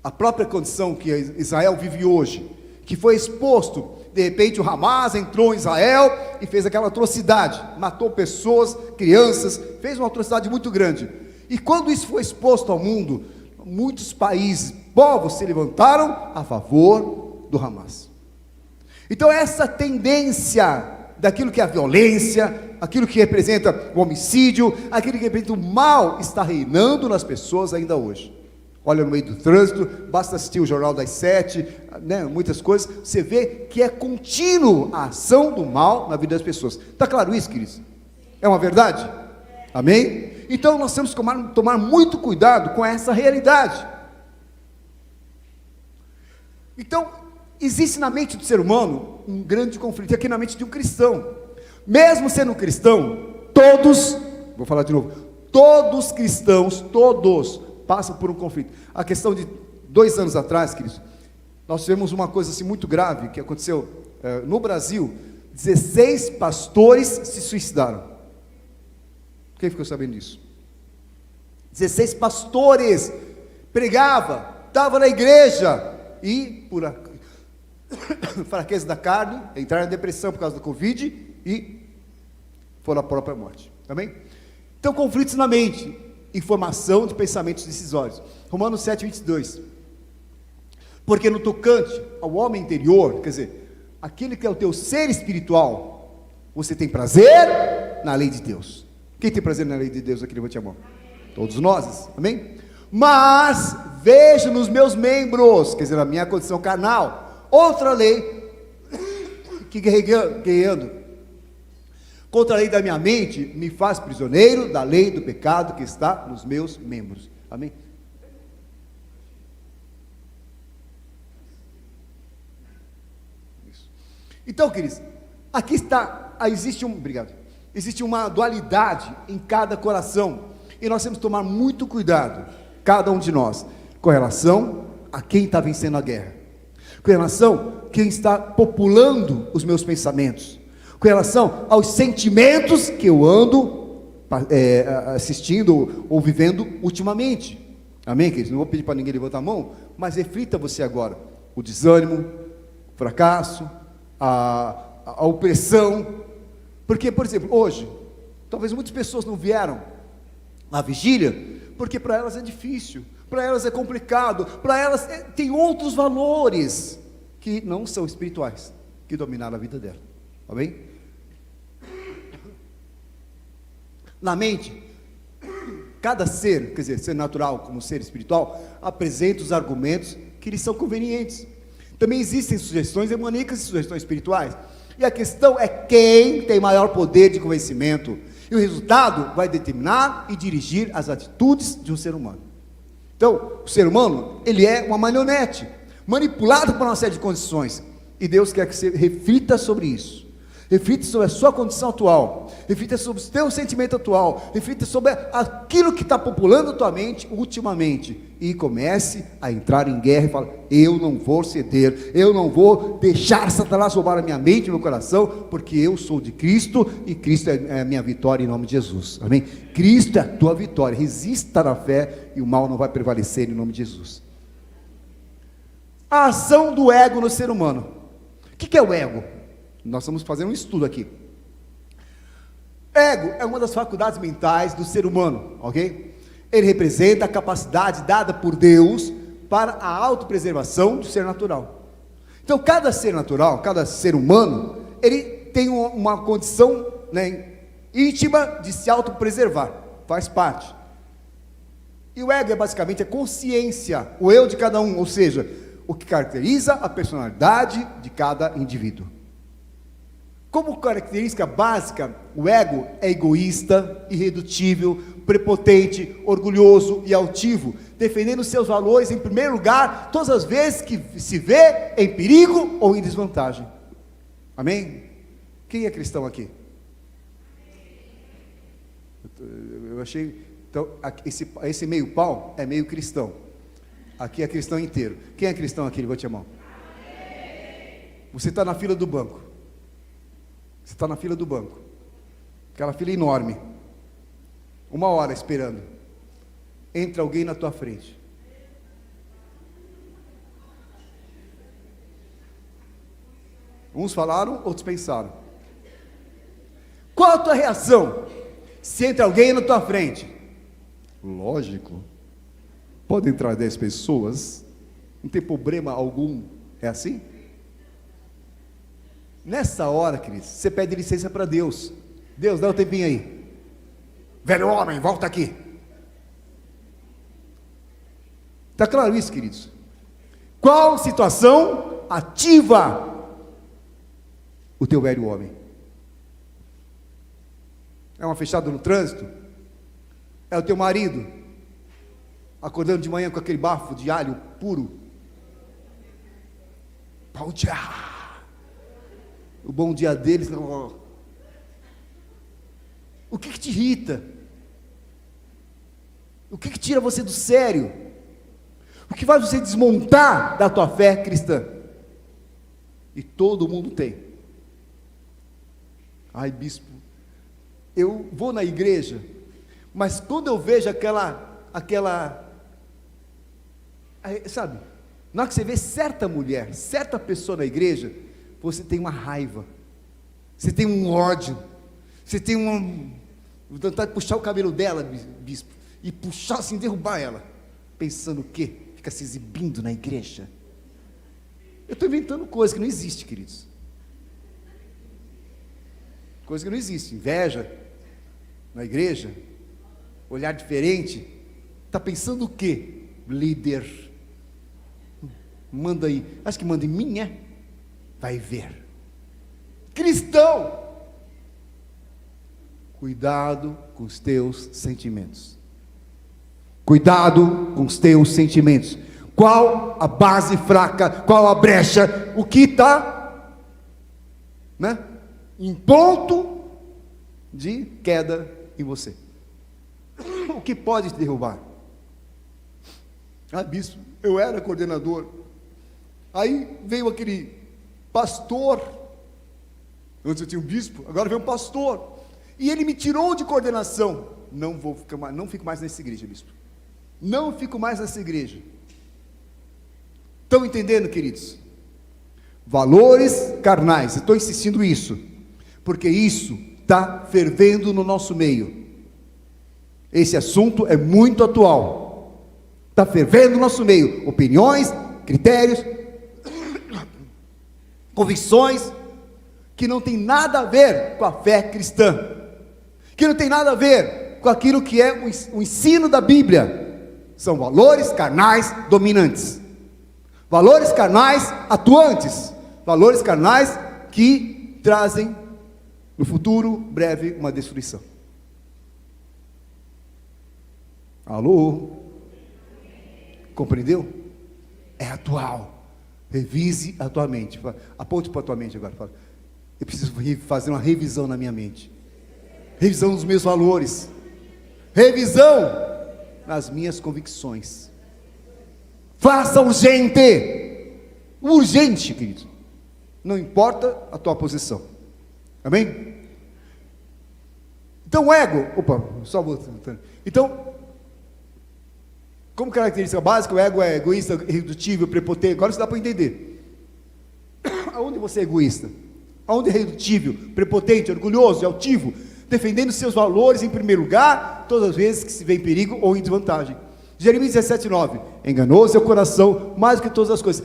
A própria condição que Israel vive hoje, que foi exposto, de repente o Hamas entrou em Israel e fez aquela atrocidade, matou pessoas, crianças, fez uma atrocidade muito grande. E quando isso foi exposto ao mundo, muitos países, povos se levantaram a favor do Hamas. Então essa tendência daquilo que é a violência, aquilo que representa o homicídio, aquilo que representa o mal, está reinando nas pessoas ainda hoje. Olha no meio do trânsito, basta assistir o Jornal das 7, né, muitas coisas, você vê que é contínuo a ação do mal na vida das pessoas. Está claro isso, queridos? É uma verdade? Amém? Então nós temos que tomar muito cuidado com essa realidade. Então, existe na mente do ser humano um grande conflito, e aqui na mente de um cristão. Mesmo sendo cristão, todos, vou falar de novo, todos cristãos, todos passam por um conflito. A questão de 2 anos atrás, queridos, nós tivemos uma coisa assim muito grave, que aconteceu no Brasil, 16 pastores se suicidaram. Quem ficou sabendo disso? 16 pastores, pregava, estava na igreja, e por fraqueza da carne, entraram em depressão por causa do Covid, e foram à própria morte. Amém? Então, conflitos na mente, informação de pensamentos decisórios. Romanos 7:22. Porque no tocante ao homem interior, quer dizer, aquele que é o teu ser espiritual, você tem prazer na lei de Deus. Quem tem prazer na lei de Deus aqui? Levante a mão. Todos nós, amém? Mas vejo nos meus membros, quer dizer, na minha condição carnal, outra lei que guerreando contra a lei da minha mente, me faz prisioneiro da lei do pecado que está nos meus membros. Amém? Isso. Então, queridos, aqui está, existe uma dualidade em cada coração, e nós temos que tomar muito cuidado, cada um de nós, com relação a quem está vencendo a guerra, com relação a quem está populando os meus pensamentos, com relação aos sentimentos que eu ando assistindo ou vivendo ultimamente. Amém, queridos? Não vou pedir para ninguém levantar a mão, mas reflita você agora: o desânimo, o fracasso, a opressão. Porque, por exemplo, hoje, talvez muitas pessoas não vieram à vigília, porque para elas é difícil, para elas é complicado, para elas tem outros valores que não são espirituais, que dominaram a vida dela. Amém? Na mente, cada ser, quer dizer, ser natural como ser espiritual, apresenta os argumentos que lhes são convenientes. Também existem sugestões demoníacas e sugestões espirituais, e a questão é quem tem maior poder de convencimento, e o resultado vai determinar e dirigir as atitudes de um ser humano. Então, o ser humano, ele é uma marionete, manipulado por uma série de condições, e Deus quer que você reflita sobre isso. Reflita sobre a sua condição atual, reflita sobre o teu sentimento atual, reflita sobre aquilo que está populando a tua mente ultimamente, e comece a entrar em guerra e fala: eu não vou ceder, eu não vou deixar Satanás roubar a minha mente e meu coração, porque eu sou de Cristo, e Cristo é a minha vitória em nome de Jesus. Amém? Cristo é a tua vitória. Resista na fé, e o mal não vai prevalecer em nome de Jesus. A ação do ego no ser humano. O que é o ego? Nós estamos fazendo um estudo aqui. Ego é uma das faculdades mentais do ser humano, ok? Ele representa a capacidade dada por Deus para a autopreservação do ser natural. Então, cada ser natural, cada ser humano, ele tem uma condição, né, íntima de se autopreservar, faz parte. E o ego é basicamente a consciência, o eu de cada um, ou seja, o que caracteriza a personalidade de cada indivíduo. Como característica básica, o ego é egoísta, irredutível, prepotente, orgulhoso e altivo, defendendo seus valores em primeiro lugar, todas as vezes que se vê em perigo ou em desvantagem. Amém? Quem é cristão aqui? Eu achei, então, esse meio pau é meio cristão. Aqui é cristão inteiro. Quem é cristão aqui? Levante a mão. Você está na fila do banco. Você está na fila do banco, aquela fila enorme, 1 hora esperando, entra alguém na tua frente, uns falaram, outros pensaram. Qual a tua reação se entra alguém na tua frente? Lógico, pode entrar 10 pessoas, não tem problema algum, é assim? Nessa hora, queridos, você pede licença para Deus. Deus, dá um tempinho aí. Velho homem, volta aqui. Está claro isso, queridos? Qual situação ativa o teu velho homem? É uma fechada no trânsito? É o teu marido acordando de manhã com aquele bafo de alho puro? Bom dia! O bom dia deles. O que te irrita? O que tira você do sério? O que faz você desmontar da tua fé cristã? E todo mundo tem. Ai, bispo, eu vou na igreja, mas quando eu vejo sabe, na hora que você vê certa mulher, certa pessoa na igreja, você tem uma raiva, você tem um ódio, você tem vontade de puxar o cabelo dela, bispo, e puxar assim, derrubar ela, pensando o quê? Fica se exibindo na igreja. Eu estou inventando coisa que não existe, queridos. Coisa que não existe. Inveja na igreja, olhar diferente. Está pensando o quê? Líder. Manda aí. Acho que manda em mim, é? Vai ver. Cristão. Cuidado com os teus sentimentos. Cuidado com os teus sentimentos. Qual a base fraca? Qual a brecha? O que está, né, em ponto de queda em você? O que pode te derrubar? Ah, bispo, eu era coordenador. Aí veio aquele pastor. Antes eu tinha um bispo, agora veio um pastor. E ele me tirou de coordenação. Não fico mais nessa igreja, bispo. Não fico mais nessa igreja. Estão entendendo, queridos? Valores carnais. Estou insistindo isso, porque isso está fervendo no nosso meio. Esse assunto é muito atual. Está fervendo no nosso meio. Opiniões, critérios, convicções que não tem nada a ver com a fé cristã, que não tem nada a ver com aquilo que é o ensino da Bíblia. São valores carnais dominantes, valores carnais atuantes, valores carnais que trazem no futuro breve uma destruição. Alô? Compreendeu? É atual. Revise a tua mente. Aponte para a tua mente agora. Fala, eu preciso fazer uma revisão na minha mente. Revisão dos meus valores. Revisão nas minhas convicções. Faça urgente. Urgente, querido. Não importa a tua posição. Amém? Então o ego, então, como característica básica, o ego é egoísta, irredutível, prepotente. Agora isso dá para entender. Aonde você é egoísta? Aonde é redutível, prepotente, orgulhoso, altivo, defendendo seus valores em primeiro lugar, todas as vezes que se vê em perigo ou em desvantagem. Jeremias 17:9, enganoso é o coração mais do que todas as coisas,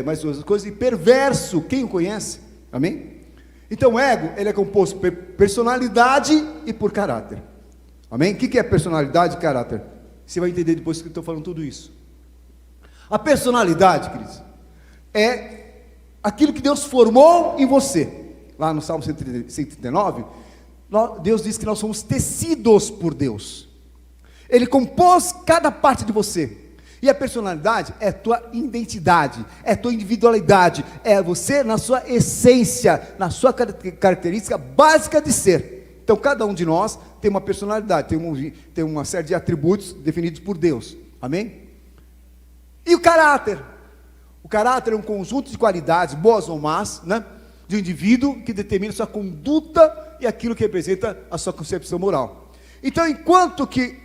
mais todas as coisas, e perverso, quem o conhece? Amém? Então o ego, ele é composto por personalidade e por caráter. Amém? O que é personalidade e caráter? Você vai entender depois que eu estou falando tudo isso. A personalidade, queridos, é aquilo que Deus formou em você. Lá no Salmo 139, Deus diz que nós somos tecidos por Deus. Ele compôs cada parte de você. E a personalidade é tua identidade, é tua individualidade, é você na sua essência, na sua característica básica de ser. Então cada um de nós tem uma personalidade, tem uma série de atributos definidos por Deus. Amém? E o caráter? O caráter é um conjunto de qualidades, boas ou más, né, de um indivíduo que determina sua conduta e aquilo que representa a sua concepção moral. Então, enquanto que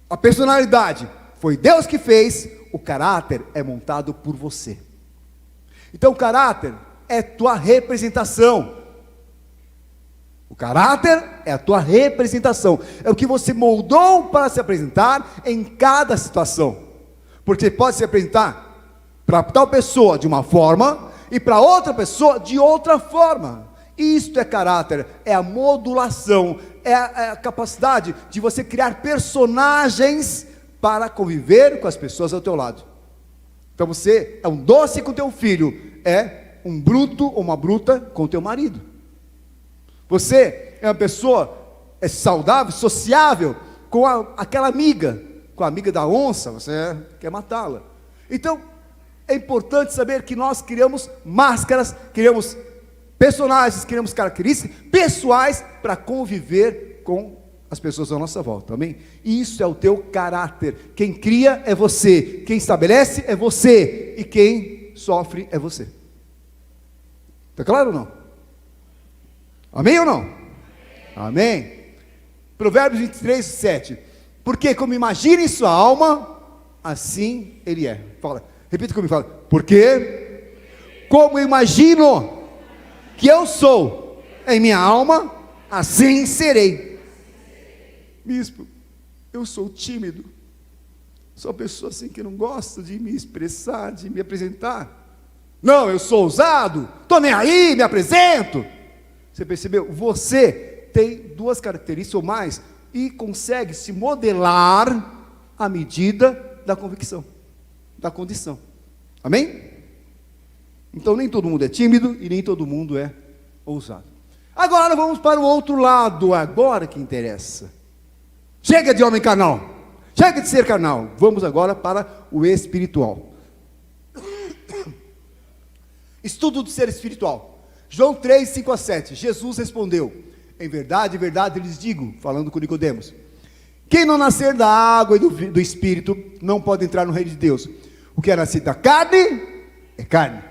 a personalidade foi Deus que fez, o caráter é montado por você. Então, o caráter é tua representação. O caráter é a tua representação. É o que você moldou para se apresentar em cada situação. Porque pode se apresentar para tal pessoa de uma forma e para outra pessoa de outra forma. Isto é caráter, é a modulação, é a capacidade de você criar personagens para conviver com as pessoas ao teu lado. Então você é um doce com teu filho, é um bruto ou uma bruta com teu marido. Você é uma pessoa saudável, sociável com aquela amiga, com a amiga da onça, você quer matá-la. Então é importante saber que nós criamos máscaras, criamos personagens, criamos características pessoais para conviver com as pessoas à nossa volta, amém? Isso é o teu caráter. Quem cria é você, quem estabelece é você, e quem sofre é você. Está claro ou não? Amém ou não? Amém. Provérbios 23, 7. Porque como imagina em sua alma, assim ele é. Fala, repita comigo, fala. Porque como imagino que eu sou em minha alma, assim serei. Bispo, eu sou tímido, sou uma pessoa assim que não gosta de me expressar, de me apresentar. Não, eu sou ousado, estou nem aí, me apresento. Você percebeu? Você tem duas características ou mais e consegue se modelar à medida da convicção, da condição. Amém? Então nem todo mundo é tímido e nem todo mundo é ousado. Agora vamos para o outro lado, agora que interessa. Chega de homem carnal, chega de ser carnal, vamos agora para o espiritual. Estudo do ser espiritual. João 3, 5 a 7, Jesus respondeu, em verdade, lhes digo, falando com Nicodemos, quem não nascer da água e do Espírito, não pode entrar no reino de Deus. O que é nascido da carne, é carne,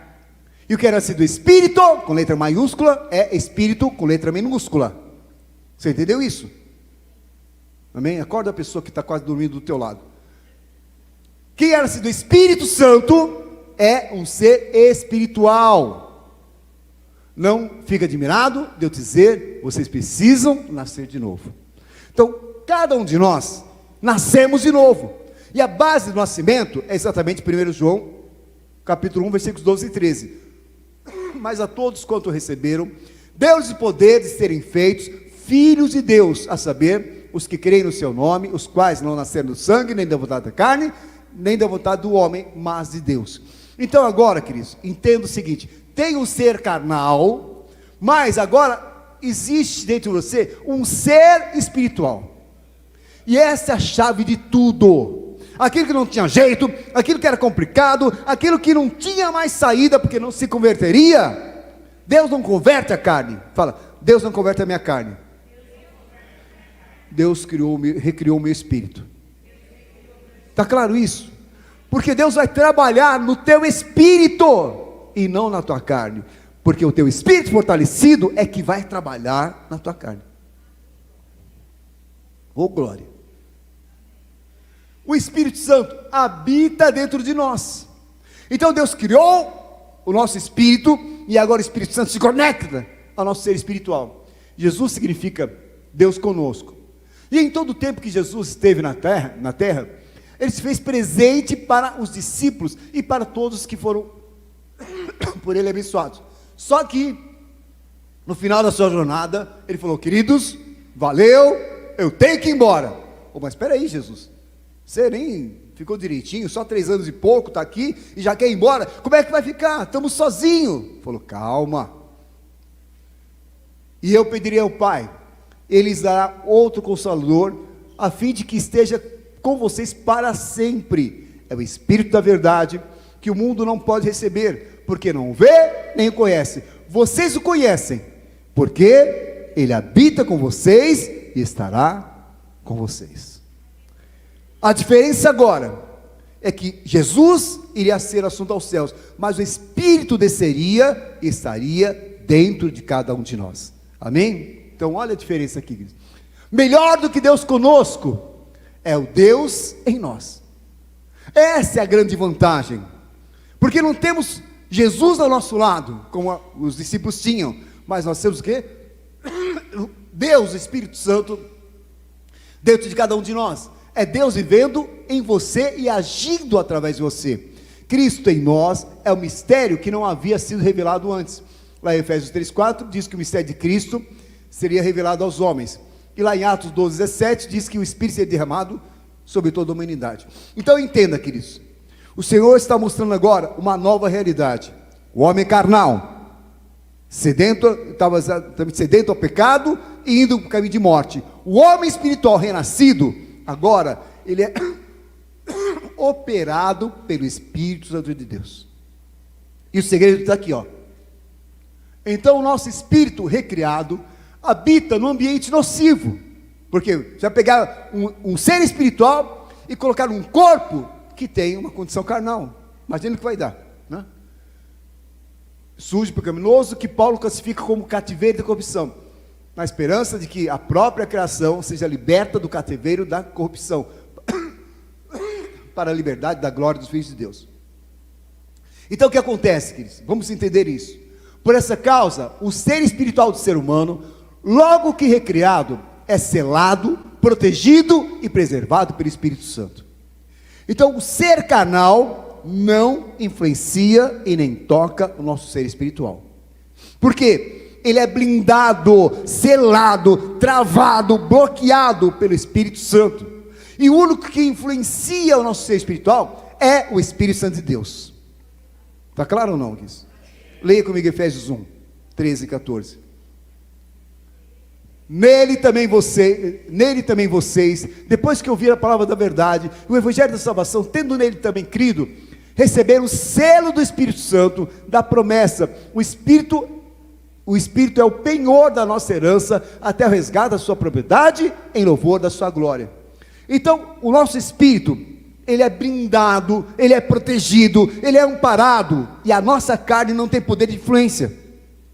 e o que é nascido do Espírito, com letra maiúscula, é Espírito com letra minúscula. Você entendeu isso? Amém? Acorda a pessoa que está quase dormindo do teu lado. Quem é nascido do Espírito Santo é um ser espiritual. Não fica admirado de eu dizer, vocês precisam nascer de novo. Então, cada um de nós nascemos de novo. E a base do nascimento é exatamente 1 João, capítulo 1, versículos 12 e 13. Mas a todos quanto receberam, deu-lhes o poder de serem feitos filhos de Deus, a saber, os que creem no seu nome, os quais não nasceram do sangue, nem da vontade da carne, nem da vontade do homem, mas de Deus. Então agora, queridos, entenda o seguinte, tem um ser carnal, mas agora existe dentro de você um ser espiritual, e essa é a chave de tudo. Aquilo que não tinha jeito, aquilo que era complicado, aquilo que não tinha mais saída, porque não se converteria, Deus não converte a carne. Fala, Deus não converte a minha carne. Deus recriou o meu espírito. Está claro isso? Porque Deus vai trabalhar no teu espírito e não na tua carne, porque o teu espírito fortalecido é que vai trabalhar na tua carne. Oh glória! O Espírito Santo habita dentro de nós. Então Deus criou o nosso espírito e agora o Espírito Santo se conecta ao nosso ser espiritual. Jesus significa Deus conosco. E em todo o tempo que Jesus esteve na terra, ele se fez presente para os discípulos e para todos que foram por ele abençoados. Só que no final da sua jornada, ele falou, queridos, valeu, eu tenho que ir embora. Oh, mas espera aí, Jesus, você nem ficou direitinho, só 3 anos e pouco, está aqui e já quer ir embora, como é que vai ficar? Estamos sozinhos. Falou, calma, e eu pediria ao Pai, Ele lhes dará outro Consolador, a fim de que esteja com vocês para sempre. É o Espírito da verdade, que o mundo não pode receber, porque não o vê, nem o conhece. Vocês o conhecem, porque Ele habita com vocês e estará com vocês. A diferença agora é que Jesus iria ser assunto aos céus, mas o Espírito desceria e estaria dentro de cada um de nós. Amém? Então olha a diferença aqui, queridos. Melhor do que Deus conosco é o Deus em nós. Essa é a grande vantagem, porque não temos Jesus ao nosso lado, como os discípulos tinham, mas nós temos o quê? Deus, o Espírito Santo, dentro de cada um de nós. É Deus vivendo em você e agindo através de você. Cristo em nós é o mistério que não havia sido revelado antes. Lá em Efésios 3,4 diz que o mistério de Cristo seria revelado aos homens. E lá em Atos 12,17 diz que o Espírito seria derramado sobre toda a humanidade. Então entenda, queridos, o Senhor está mostrando agora uma nova realidade. O homem carnal, estava sedento ao pecado e indo para o caminho de morte. O homem espiritual renascido, agora, ele é operado pelo Espírito Santo de Deus. E o segredo está aqui, ó. Então o nosso espírito recriado habita no ambiente nocivo, porque você vai pegar um ser espiritual e colocar um corpo que tem uma condição carnal. Imagina o que vai dar, né? Sujo, pecaminoso, que Paulo classifica como cativeiro da corrupção, na esperança de que a própria criação seja liberta do cativeiro da corrupção para a liberdade da glória dos filhos de Deus. Então o que acontece, queridos? Vamos entender isso. Por essa causa, o ser espiritual do ser humano, logo que recriado, é selado, protegido e preservado pelo Espírito Santo. Então o ser carnal não influencia e nem toca o nosso ser espiritual. Por quê? Ele é blindado, selado, travado, bloqueado pelo Espírito Santo. E o único que influencia o nosso ser espiritual é o Espírito Santo de Deus. Está claro ou não isso? Leia comigo Efésios 1, 13 e 14. Nele também vocês, depois que ouviram a palavra da verdade, o evangelho da salvação, tendo nele também crido, receberam o selo do Espírito Santo, da promessa. O Espírito é o penhor da nossa herança, até o resgate da sua propriedade, em louvor da sua glória. Então, o nosso espírito, ele é blindado, ele é protegido, ele é amparado, e a nossa carne não tem poder de influência.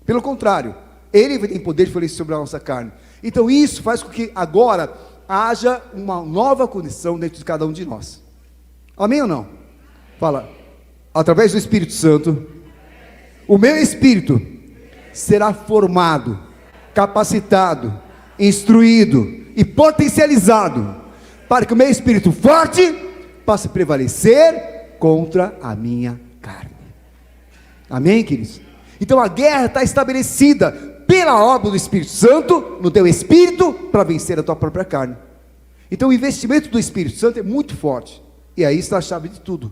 Pelo contrário, ele tem poder de influência sobre a nossa carne. Então isso faz com que agora haja uma nova condição dentro de cada um de nós. Amém ou não? Fala, através do Espírito Santo, o meu espírito será formado, capacitado, instruído e potencializado, para que o meu espírito forte possa prevalecer contra a minha carne. Amém, queridos? Então a guerra está estabelecida pela obra do Espírito Santo no teu espírito, para vencer a tua própria carne. Então o investimento do Espírito Santo é muito forte, e aí está a chave de tudo.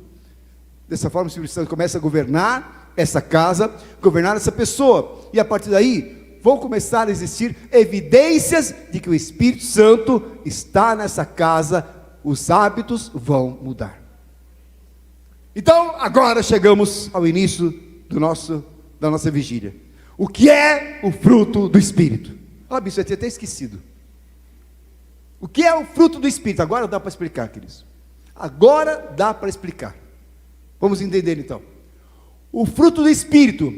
Dessa forma o Espírito Santo começa a governar essa casa, governar essa pessoa, e a partir daí vão começar a existir evidências de que o Espírito Santo está nessa casa, os hábitos vão mudar. Então agora chegamos ao início da nossa vigília. O que é o fruto do Espírito? Isso eu tinha até esquecido. O que é o fruto do Espírito? Agora dá para explicar, queridos. Agora dá para explicar. Vamos entender então. O fruto do Espírito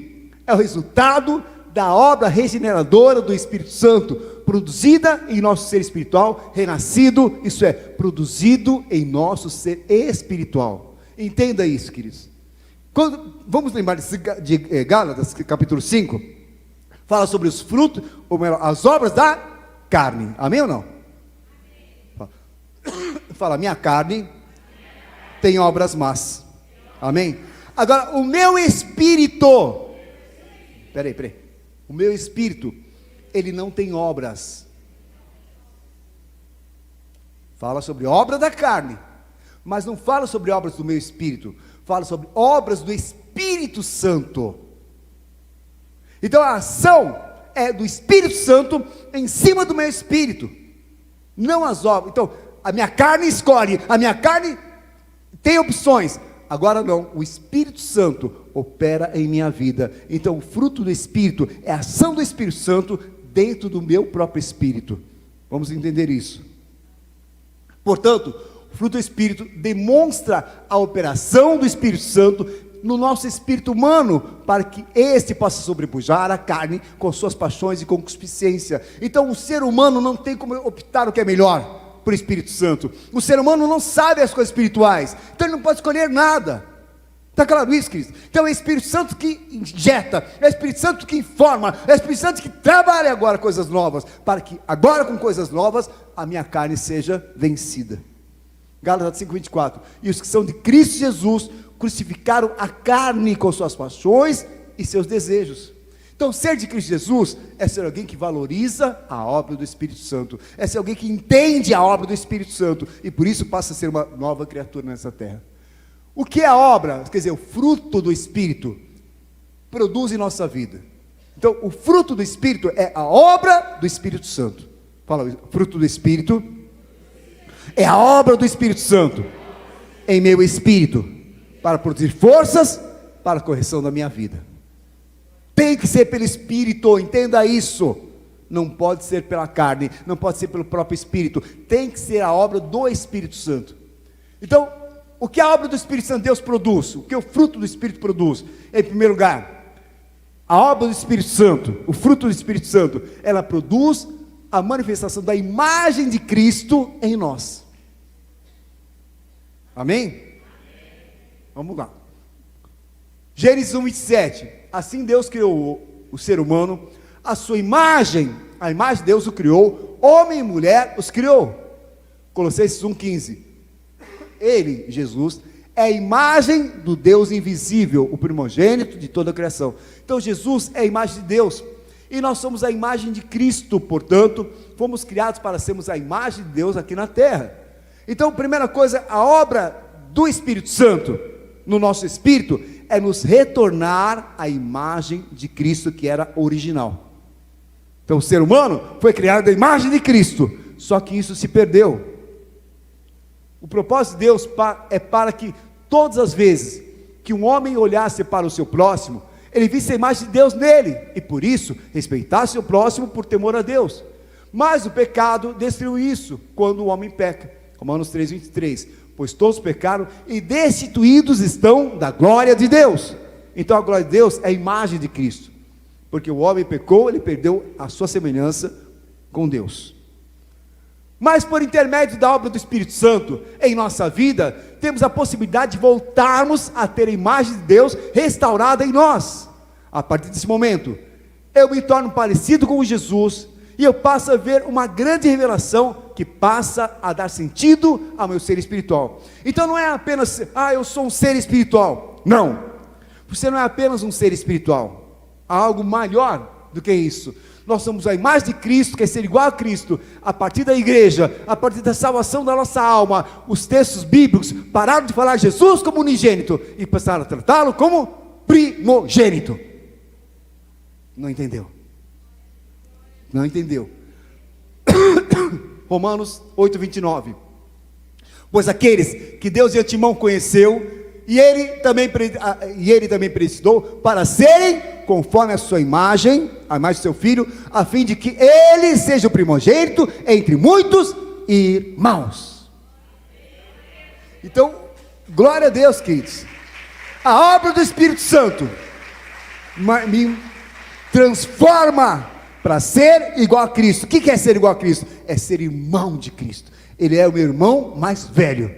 é o resultado da obra regeneradora do Espírito Santo, produzida em nosso ser espiritual, renascido, isso é, produzido em nosso ser espiritual. Entenda isso, queridos. Vamos lembrar de Gálatas, capítulo 5, fala sobre os frutos, ou melhor, as obras da carne. Amém ou não? Fala, minha carne tem obras más. Amém? Agora, o meu espírito, peraí, o meu espírito, ele não tem obras. Fala sobre obra da carne, mas não fala sobre obras do meu espírito, fala sobre obras do Espírito Santo. Então a ação é do Espírito Santo em cima do meu espírito, não as obras. Então a minha carne escolhe, a minha carne tem opções. Agora não, o Espírito Santo opera em minha vida. Então o fruto do Espírito é a ação do Espírito Santo dentro do meu próprio espírito. Vamos entender isso. Portanto, o fruto do Espírito demonstra a operação do Espírito Santo no nosso espírito humano, para que este possa sobrepujar a carne com suas paixões e concupiscência. Então o ser humano não tem como optar o que é melhor por Espírito Santo. O ser humano não sabe as coisas espirituais, então ele não pode escolher nada. Está claro isso, Cristo? Então é o Espírito Santo que injeta, é o Espírito Santo que informa, é o Espírito Santo que trabalha agora coisas novas, para que agora com coisas novas a minha carne seja vencida. Gálatas 5:24, e os que são de Cristo Jesus crucificaram a carne com suas paixões e seus desejos. Então, ser de Cristo Jesus é ser alguém que valoriza a obra do Espírito Santo, é ser alguém que entende a obra do Espírito Santo, e por isso passa a ser uma nova criatura nessa terra. O que é a obra? Quer dizer, o fruto do Espírito produz em nossa vida. Então, o fruto do Espírito é a obra do Espírito Santo. Fala, o fruto do Espírito é a obra do Espírito Santo em meu espírito, para produzir forças para a correção da minha vida. Tem que ser pelo Espírito, entenda isso. Não pode ser pela carne, não pode ser pelo próprio Espírito. Tem que ser a obra do Espírito Santo. Então, o que a obra do Espírito Santo de Deus produz? O que o fruto do Espírito produz? Em primeiro lugar, a obra do Espírito Santo, o fruto do Espírito Santo, ela produz a manifestação da imagem de Cristo em nós. Amém? Vamos lá. Gênesis 1:27. Assim Deus criou o ser humano, a sua imagem, a imagem de Deus o criou, homem e mulher os criou. Colossenses 1:15. Ele, Jesus, é a imagem do Deus invisível, o primogênito de toda a criação. Então Jesus é a imagem de Deus, e nós somos a imagem de Cristo, portanto, fomos criados para sermos a imagem de Deus aqui na terra. Então, primeira coisa, a obra do Espírito Santo no nosso espírito é nos retornar à imagem de Cristo que era original. Então o ser humano foi criado à imagem de Cristo, só que isso se perdeu. O propósito de Deus é para que todas as vezes que um homem olhasse para o seu próximo, ele visse a imagem de Deus nele, e por isso respeitasse o próximo por temor a Deus. Mas o pecado destruiu isso quando o homem peca. Romanos 3:23. Pois todos pecaram e destituídos estão da glória de Deus. Então a glória de Deus é a imagem de Cristo, porque o homem pecou, ele perdeu a sua semelhança com Deus. Mas por intermédio da obra do Espírito Santo em nossa vida, temos a possibilidade de voltarmos a ter a imagem de Deus restaurada em nós. A partir desse momento, eu me torno parecido com Jesus, e eu passo a ver uma grande revelação que passa a dar sentido ao meu ser espiritual. Então não é apenas, eu sou um ser espiritual. Não, você não é apenas um ser espiritual. Há algo maior do que isso. Nós somos a imagem de Cristo, que é ser igual a Cristo. A partir da igreja, a partir da salvação da nossa alma, os textos bíblicos pararam de falar Jesus como unigênito e passaram a tratá-lo como primogênito. Não entendeu? Não entendeu? Romanos 8:29. Pois aqueles que Deus de antemão conheceu, e ele também predestinou para serem conforme a sua imagem, a imagem do seu filho, a fim de que ele seja o primogênito entre muitos irmãos. Então, glória a Deus, queridos. A obra do Espírito Santo me transforma para ser igual a Cristo. O que é ser igual a Cristo? É ser irmão de Cristo. Ele é o meu irmão mais velho,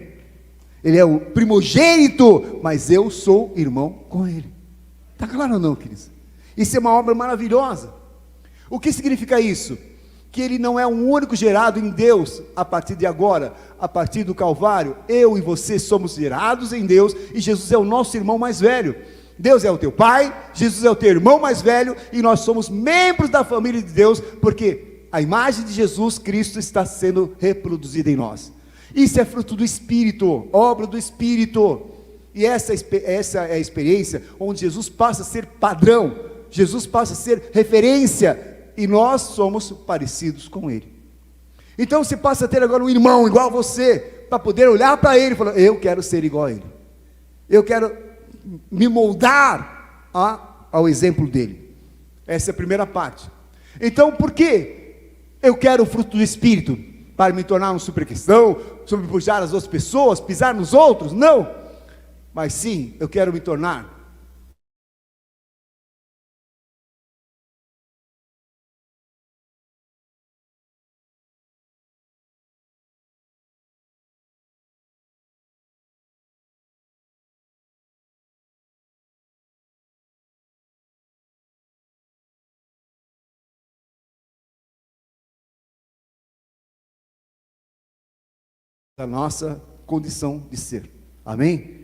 ele é o primogênito, mas eu sou irmão com ele. Está claro ou não, queridos? Isso é uma obra maravilhosa. O que significa isso? Que ele não é um único gerado em Deus a partir de agora, a partir do Calvário. Eu e você somos gerados em Deus, e Jesus é o nosso irmão mais velho. Deus é o teu pai, Jesus é o teu irmão mais velho, e nós somos membros da família de Deus, porque a imagem de Jesus Cristo está sendo reproduzida em nós. Isso é fruto do Espírito, obra do Espírito, e essa é a experiência onde Jesus passa a ser padrão, Jesus passa a ser referência, e nós somos parecidos com Ele. Então você passa a ter agora um irmão igual a você, para poder olhar para Ele e falar, eu quero ser igual a Ele, eu quero me moldar ao exemplo dele. Essa é a primeira parte. Então, por que eu quero o fruto do Espírito? Para me tornar um supercristão, sobrepujar as outras pessoas, pisar nos outros? Não, mas sim, eu quero me tornar a nossa condição de ser. Amém?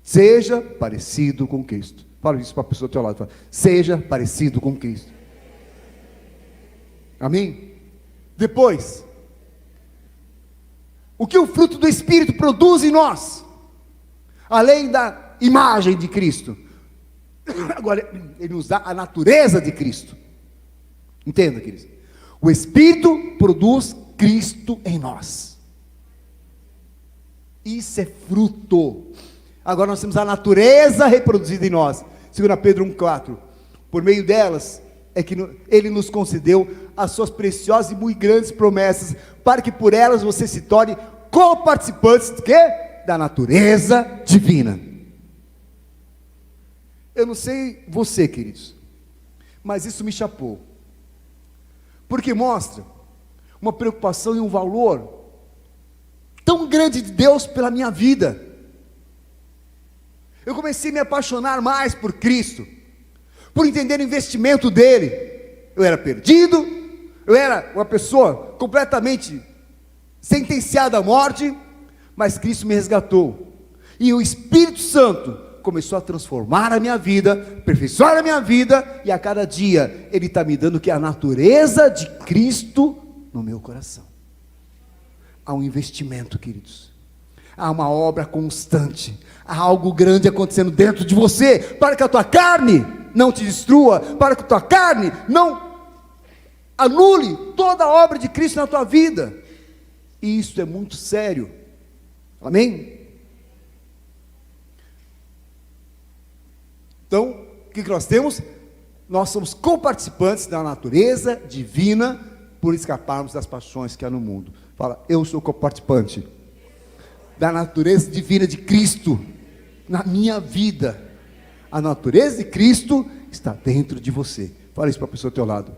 Seja parecido com Cristo. Fala isso para a pessoa do teu lado. Fala, seja parecido com Cristo. Amém? Depois, o que o fruto do Espírito produz em nós? Além da imagem de Cristo. Agora, ele nos dá a natureza de Cristo. Entenda, queridos. O Espírito produz Cristo em nós. Isso é fruto. Agora nós temos a natureza reproduzida em nós. 2 Pedro 1,4. Por meio delas é que Ele nos concedeu as suas preciosas e muito grandes promessas, para que por elas você se torne co-participantes de quê? Da natureza divina. Eu não sei você, queridos, mas isso me chapou, porque mostra uma preocupação e um valor tão grande de Deus pela minha vida. Eu comecei a me apaixonar mais por Cristo, por entender o investimento dele. Eu era perdido, eu era uma pessoa completamente sentenciada à morte, mas Cristo me resgatou, e o Espírito Santo começou a transformar a minha vida, aperfeiçoar a minha vida, e a cada dia Ele está me dando que a natureza de Cristo no meu coração. Há um investimento, queridos, há uma obra constante, há algo grande acontecendo dentro de você, para que a tua carne não te destrua, para que a tua carne não anule toda a obra de Cristo na tua vida, e isso é muito sério, amém? Então, o que nós temos? Nós somos coparticipantes da natureza divina, por escaparmos das paixões que há no mundo. Fala, eu sou coparticipante da natureza divina de Cristo na minha vida. A natureza de Cristo está dentro de você. Fala isso para a pessoa do teu lado.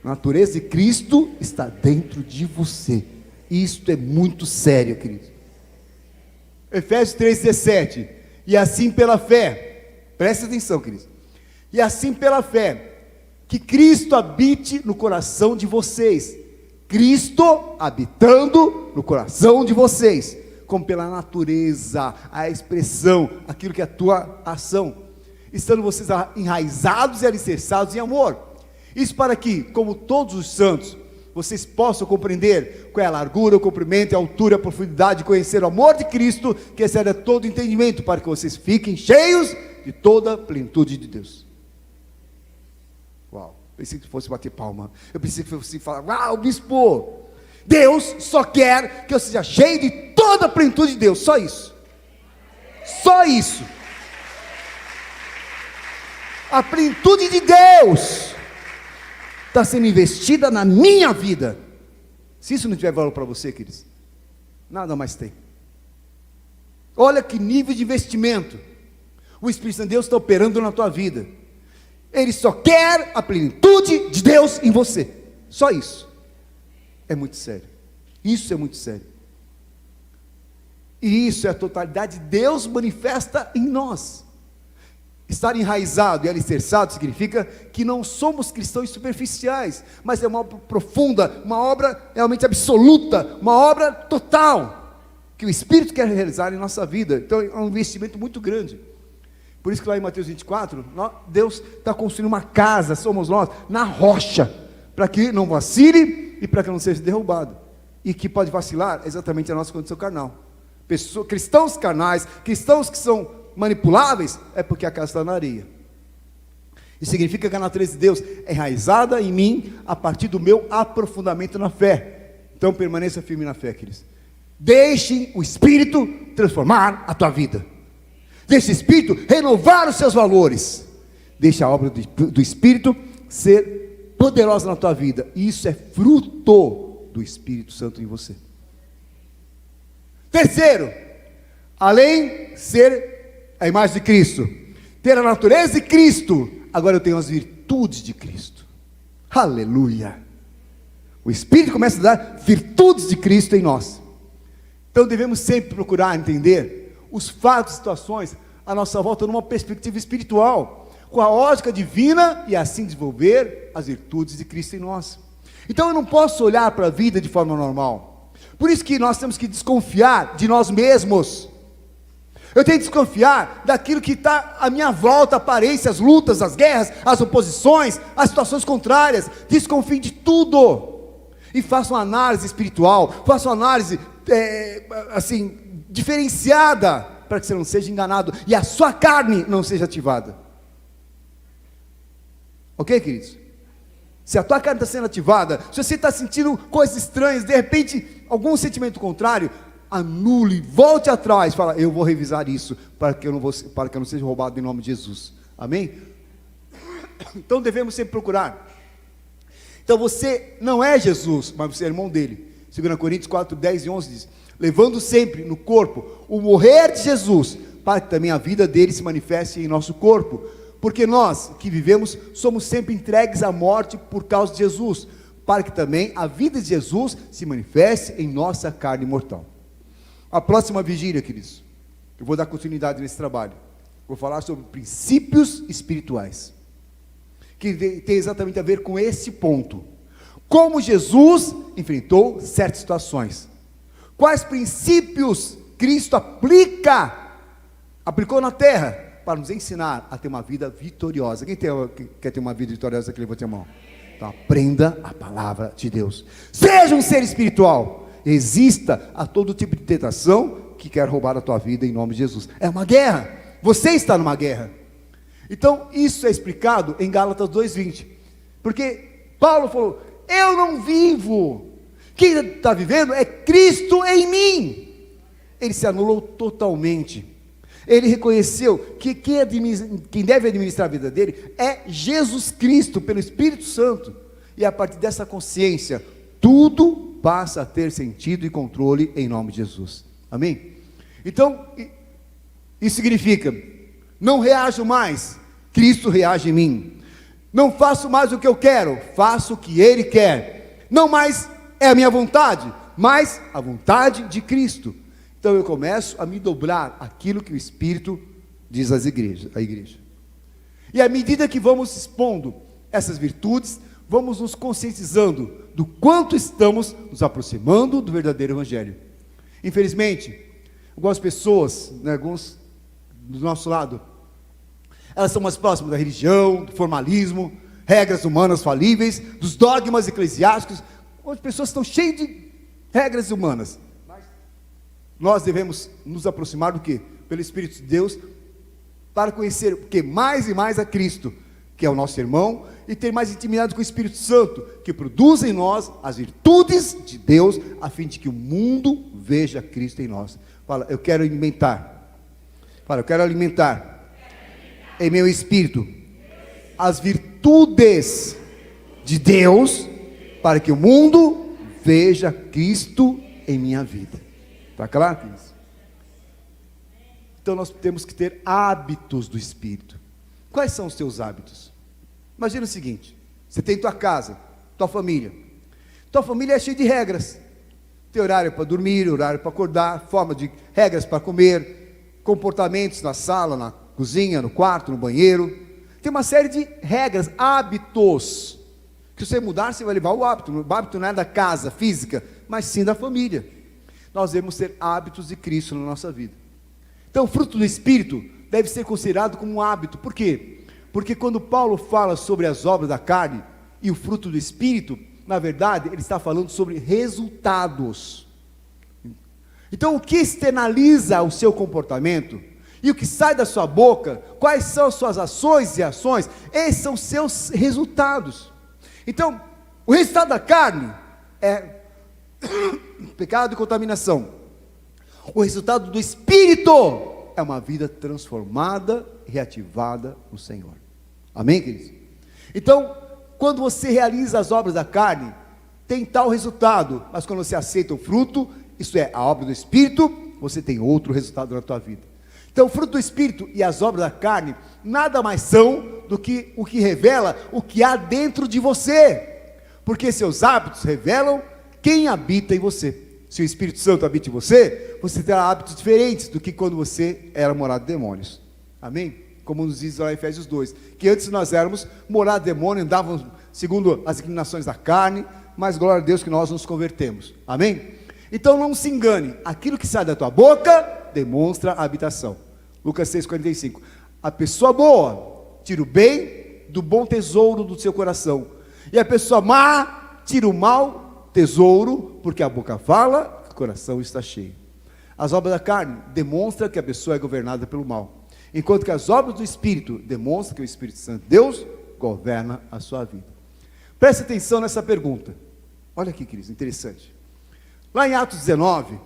A natureza de Cristo está dentro de você. Isto é muito sério, querido. Efésios 3,17. E assim pela fé, preste atenção, queridos. E assim pela fé, que Cristo habite no coração de vocês. Cristo habitando no coração de vocês, como pela natureza, a expressão, aquilo que é a tua ação, estando vocês enraizados e alicerçados em amor. Isso para que, como todos os santos, vocês possam compreender qual é a largura, o comprimento, a altura, a profundidade, conhecer o amor de Cristo, que excede a todo entendimento, para que vocês fiquem cheios de toda a plenitude de Deus. Uau, pensei que fosse bater palma, eu pensei que fosse falar, uau, bispo, Deus só quer que eu seja cheio de toda a plenitude de Deus, só isso, só isso, a plenitude de Deus está sendo investida na minha vida. Se isso não tiver valor para você, queridos, nada mais tem. Olha que nível de investimento o Espírito Santo de Deus está operando na tua vida. Ele só quer a plenitude de Deus em você, só isso. É muito sério, isso é muito sério, e isso é a totalidade de Deus manifesta em nós. Estar enraizado e alicerçado significa que não somos cristãos superficiais, mas é uma obra profunda, uma obra realmente absoluta, uma obra total, que o Espírito quer realizar em nossa vida. Então é um investimento muito grande. Por isso que lá em Mateus 24, Deus está construindo uma casa, somos nós, na rocha, para que não vacile e para que não seja derrubado. E que pode vacilar exatamente a nossa condição carnal. Cristãos carnais, cristãos que são manipuláveis, é porque a casa está na areia. Isso significa que a natureza de Deus é enraizada em mim a partir do meu aprofundamento na fé. Então permaneça firme na fé, queridos. Deixe o Espírito transformar a tua vida. Deixe o Espírito renovar os seus valores. Deixe a obra do Espírito ser poderosa na tua vida. E isso é fruto do Espírito Santo em você. Terceiro, além de ser a imagem de Cristo, ter a natureza de Cristo, agora eu tenho as virtudes de Cristo. Aleluia! O Espírito começa a dar virtudes de Cristo em nós. Então devemos sempre procurar entender os fatos e situações à nossa volta numa perspectiva espiritual, com a ótica divina, e assim desenvolver as virtudes de Cristo em nós. Então eu não posso olhar para a vida de forma normal. Por isso que nós temos que desconfiar de nós mesmos. Eu tenho que desconfiar daquilo que está à minha volta, a aparência, as lutas, as guerras, as oposições, as situações contrárias. Desconfie de tudo. E faça uma análise espiritual, faça uma análise, assim, diferenciada, para que você não seja enganado, e a sua carne não seja ativada. Ok, queridos? Se a tua carne está sendo ativada, se você está sentindo coisas estranhas, de repente, algum sentimento contrário, anule, volte atrás, fala, eu vou revisar isso, para que eu não seja roubado em nome de Jesus, amém? Então devemos sempre procurar. Então você não é Jesus, mas você é irmão dele. 2 Coríntios 4, 10 e 11 diz, levando sempre no corpo o morrer de Jesus, para que também a vida dele se manifeste em nosso corpo, porque nós que vivemos, somos sempre entregues à morte por causa de Jesus, para que também a vida de Jesus se manifeste em nossa carne mortal. A próxima vigília, queridos, eu vou dar continuidade nesse trabalho, vou falar sobre princípios espirituais, que tem exatamente a ver com esse ponto, como Jesus enfrentou certas situações, quais princípios Cristo aplicou na terra, para nos ensinar a ter uma vida vitoriosa. Quem quer ter uma vida vitoriosa aqui, levante a mão. Então aprenda a palavra de Deus, seja um ser espiritual, resista a todo tipo de tentação que quer roubar a tua vida em nome de Jesus. É uma guerra, você está numa guerra. Então isso é explicado em Gálatas 2:20, porque Paulo falou, eu não vivo, quem está vivendo é Cristo em mim. Ele se anulou totalmente. Ele reconheceu que quem deve administrar a vida dele é Jesus Cristo, pelo Espírito Santo, e a partir dessa consciência, tudo passa a ter sentido e controle em nome de Jesus, amém? Então, isso significa, não reajo mais, Cristo reage em mim, não faço mais o que eu quero, faço o que Ele quer, não mais é a minha vontade, mas a vontade de Cristo. Então eu começo a me dobrar aquilo que o Espírito diz à igreja. E à medida que vamos expondo essas virtudes, vamos nos conscientizando do quanto estamos nos aproximando do verdadeiro Evangelho. Infelizmente, algumas pessoas, alguns do nosso lado, elas são mais próximas da religião, do formalismo, regras humanas falíveis, dos dogmas eclesiásticos, onde pessoas estão cheias de regras humanas. Nós devemos nos aproximar do quê? Pelo Espírito de Deus, para conhecer o que? Mais e mais a Cristo, que é o nosso irmão, e ter mais intimidade com o Espírito Santo, que produz em nós as virtudes de Deus, a fim de que o mundo veja Cristo em nós. Fala, eu quero alimentar. Fala, eu quero alimentar em meu espírito as virtudes de Deus, para que o mundo veja Cristo em minha vida. Está claro isso? Então nós temos que ter hábitos do Espírito. Quais são os teus hábitos? Imagina o seguinte, você tem tua casa, tua família é cheia de regras, tem horário para dormir, horário para acordar, forma de regras para comer, comportamentos na sala, na cozinha, no quarto, no banheiro, tem uma série de regras, hábitos, que se você mudar, você vai levar o hábito não é da casa física, mas sim da família. Nós devemos ter hábitos de Cristo na nossa vida. Então o fruto do Espírito deve ser considerado como um hábito. Por quê? Porque quando Paulo fala sobre as obras da carne e o fruto do Espírito, na verdade ele está falando sobre resultados. Então o que externaliza o seu comportamento e o que sai da sua boca, quais são as suas ações e ações, esses são os seus resultados. Então o resultado da carne é pecado e contaminação. O resultado do Espírito é uma vida transformada, reativada no Senhor. Amém, queridos? Então, quando você realiza as obras da carne, tem tal resultado, mas quando você aceita o fruto, isso é, a obra do Espírito, você tem outro resultado na tua vida. Então, o fruto do Espírito e as obras da carne, nada mais são do que o que revela o que há dentro de você, porque seus hábitos revelam quem habita em você. Se o Espírito Santo habita em você, você terá hábitos diferentes do que quando você era morado de demônios. Amém? Como nos diz lá em Efésios 2, que antes nós éramos morados de demônio, andávamos segundo as inclinações da carne, mas glória a Deus que nós nos convertemos. Amém? Então não se engane, aquilo que sai da tua boca demonstra a habitação. Lucas 6,45. A pessoa boa tira o bem do bom tesouro do seu coração, e a pessoa má tira o mau tesouro, porque a boca fala, o coração está cheio. As obras da carne demonstram que a pessoa é governada pelo mal, enquanto que as obras do Espírito demonstram que o Espírito Santo de Deus governa a sua vida. Preste atenção nessa pergunta. Olha aqui, queridos, interessante. Lá em Atos 19,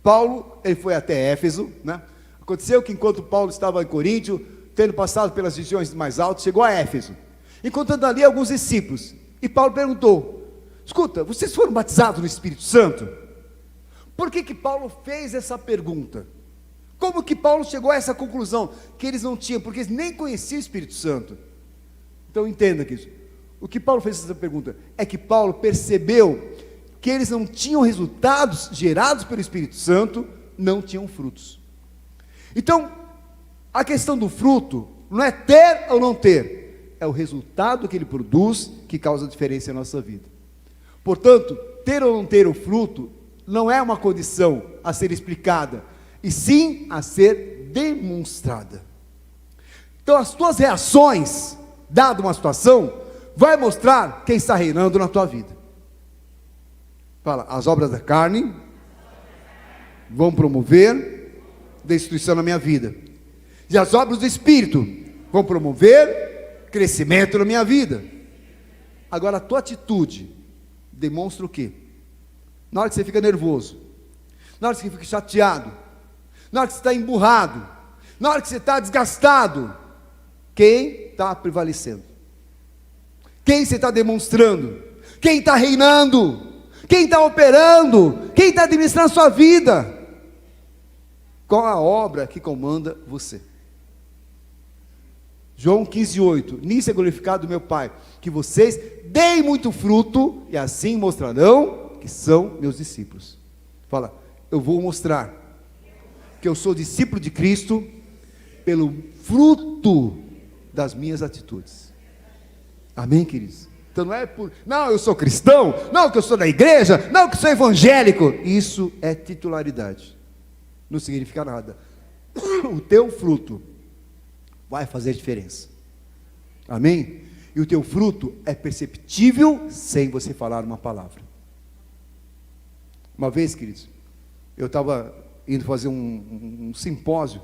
Paulo, ele foi até Éfeso, né? Aconteceu que enquanto Paulo estava em Coríntio, tendo passado pelas regiões mais altas, chegou a Éfeso, encontrando ali alguns discípulos, e Paulo perguntou: escuta, vocês foram batizados no Espírito Santo? Por que Paulo fez essa pergunta? Como que Paulo chegou a essa conclusão? Que eles não tinham, porque eles nem conheciam o Espírito Santo. Então entenda que o que Paulo fez essa pergunta, é que Paulo percebeu que eles não tinham resultados gerados pelo Espírito Santo, não tinham frutos. Então, a questão do fruto, não é ter ou não ter, é o resultado que ele produz, que causa diferença na nossa vida. Portanto, ter ou não ter o fruto, não é uma condição a ser explicada, e sim a ser demonstrada. Então as tuas reações, dada uma situação, vai mostrar quem está reinando na tua vida. Fala, as obras da carne vão promover destruição na minha vida, e as obras do Espírito vão promover crescimento na minha vida. Agora a tua atitude demonstra o quê? Na hora que você fica nervoso, na hora que você fica chateado, na hora que você está emburrado, na hora que você está desgastado, quem está prevalecendo? Quem você está demonstrando? Quem está reinando? Quem está operando? Quem está administrando a sua vida? Qual a obra que comanda você? João 15,8. Nisso é glorificado meu Pai, que vocês deem muito fruto, e assim mostrarão que são meus discípulos. Fala, eu vou mostrar que eu sou discípulo de Cristo pelo fruto das minhas atitudes. Amém, queridos? Então não é por, não, eu sou cristão, não, que eu sou da igreja, não, que eu sou evangélico. Isso é titularidade, não significa nada. O teu fruto vai fazer diferença. Amém? E o teu fruto é perceptível sem você falar uma palavra. Uma vez, queridos, eu estava indo fazer um simpósio.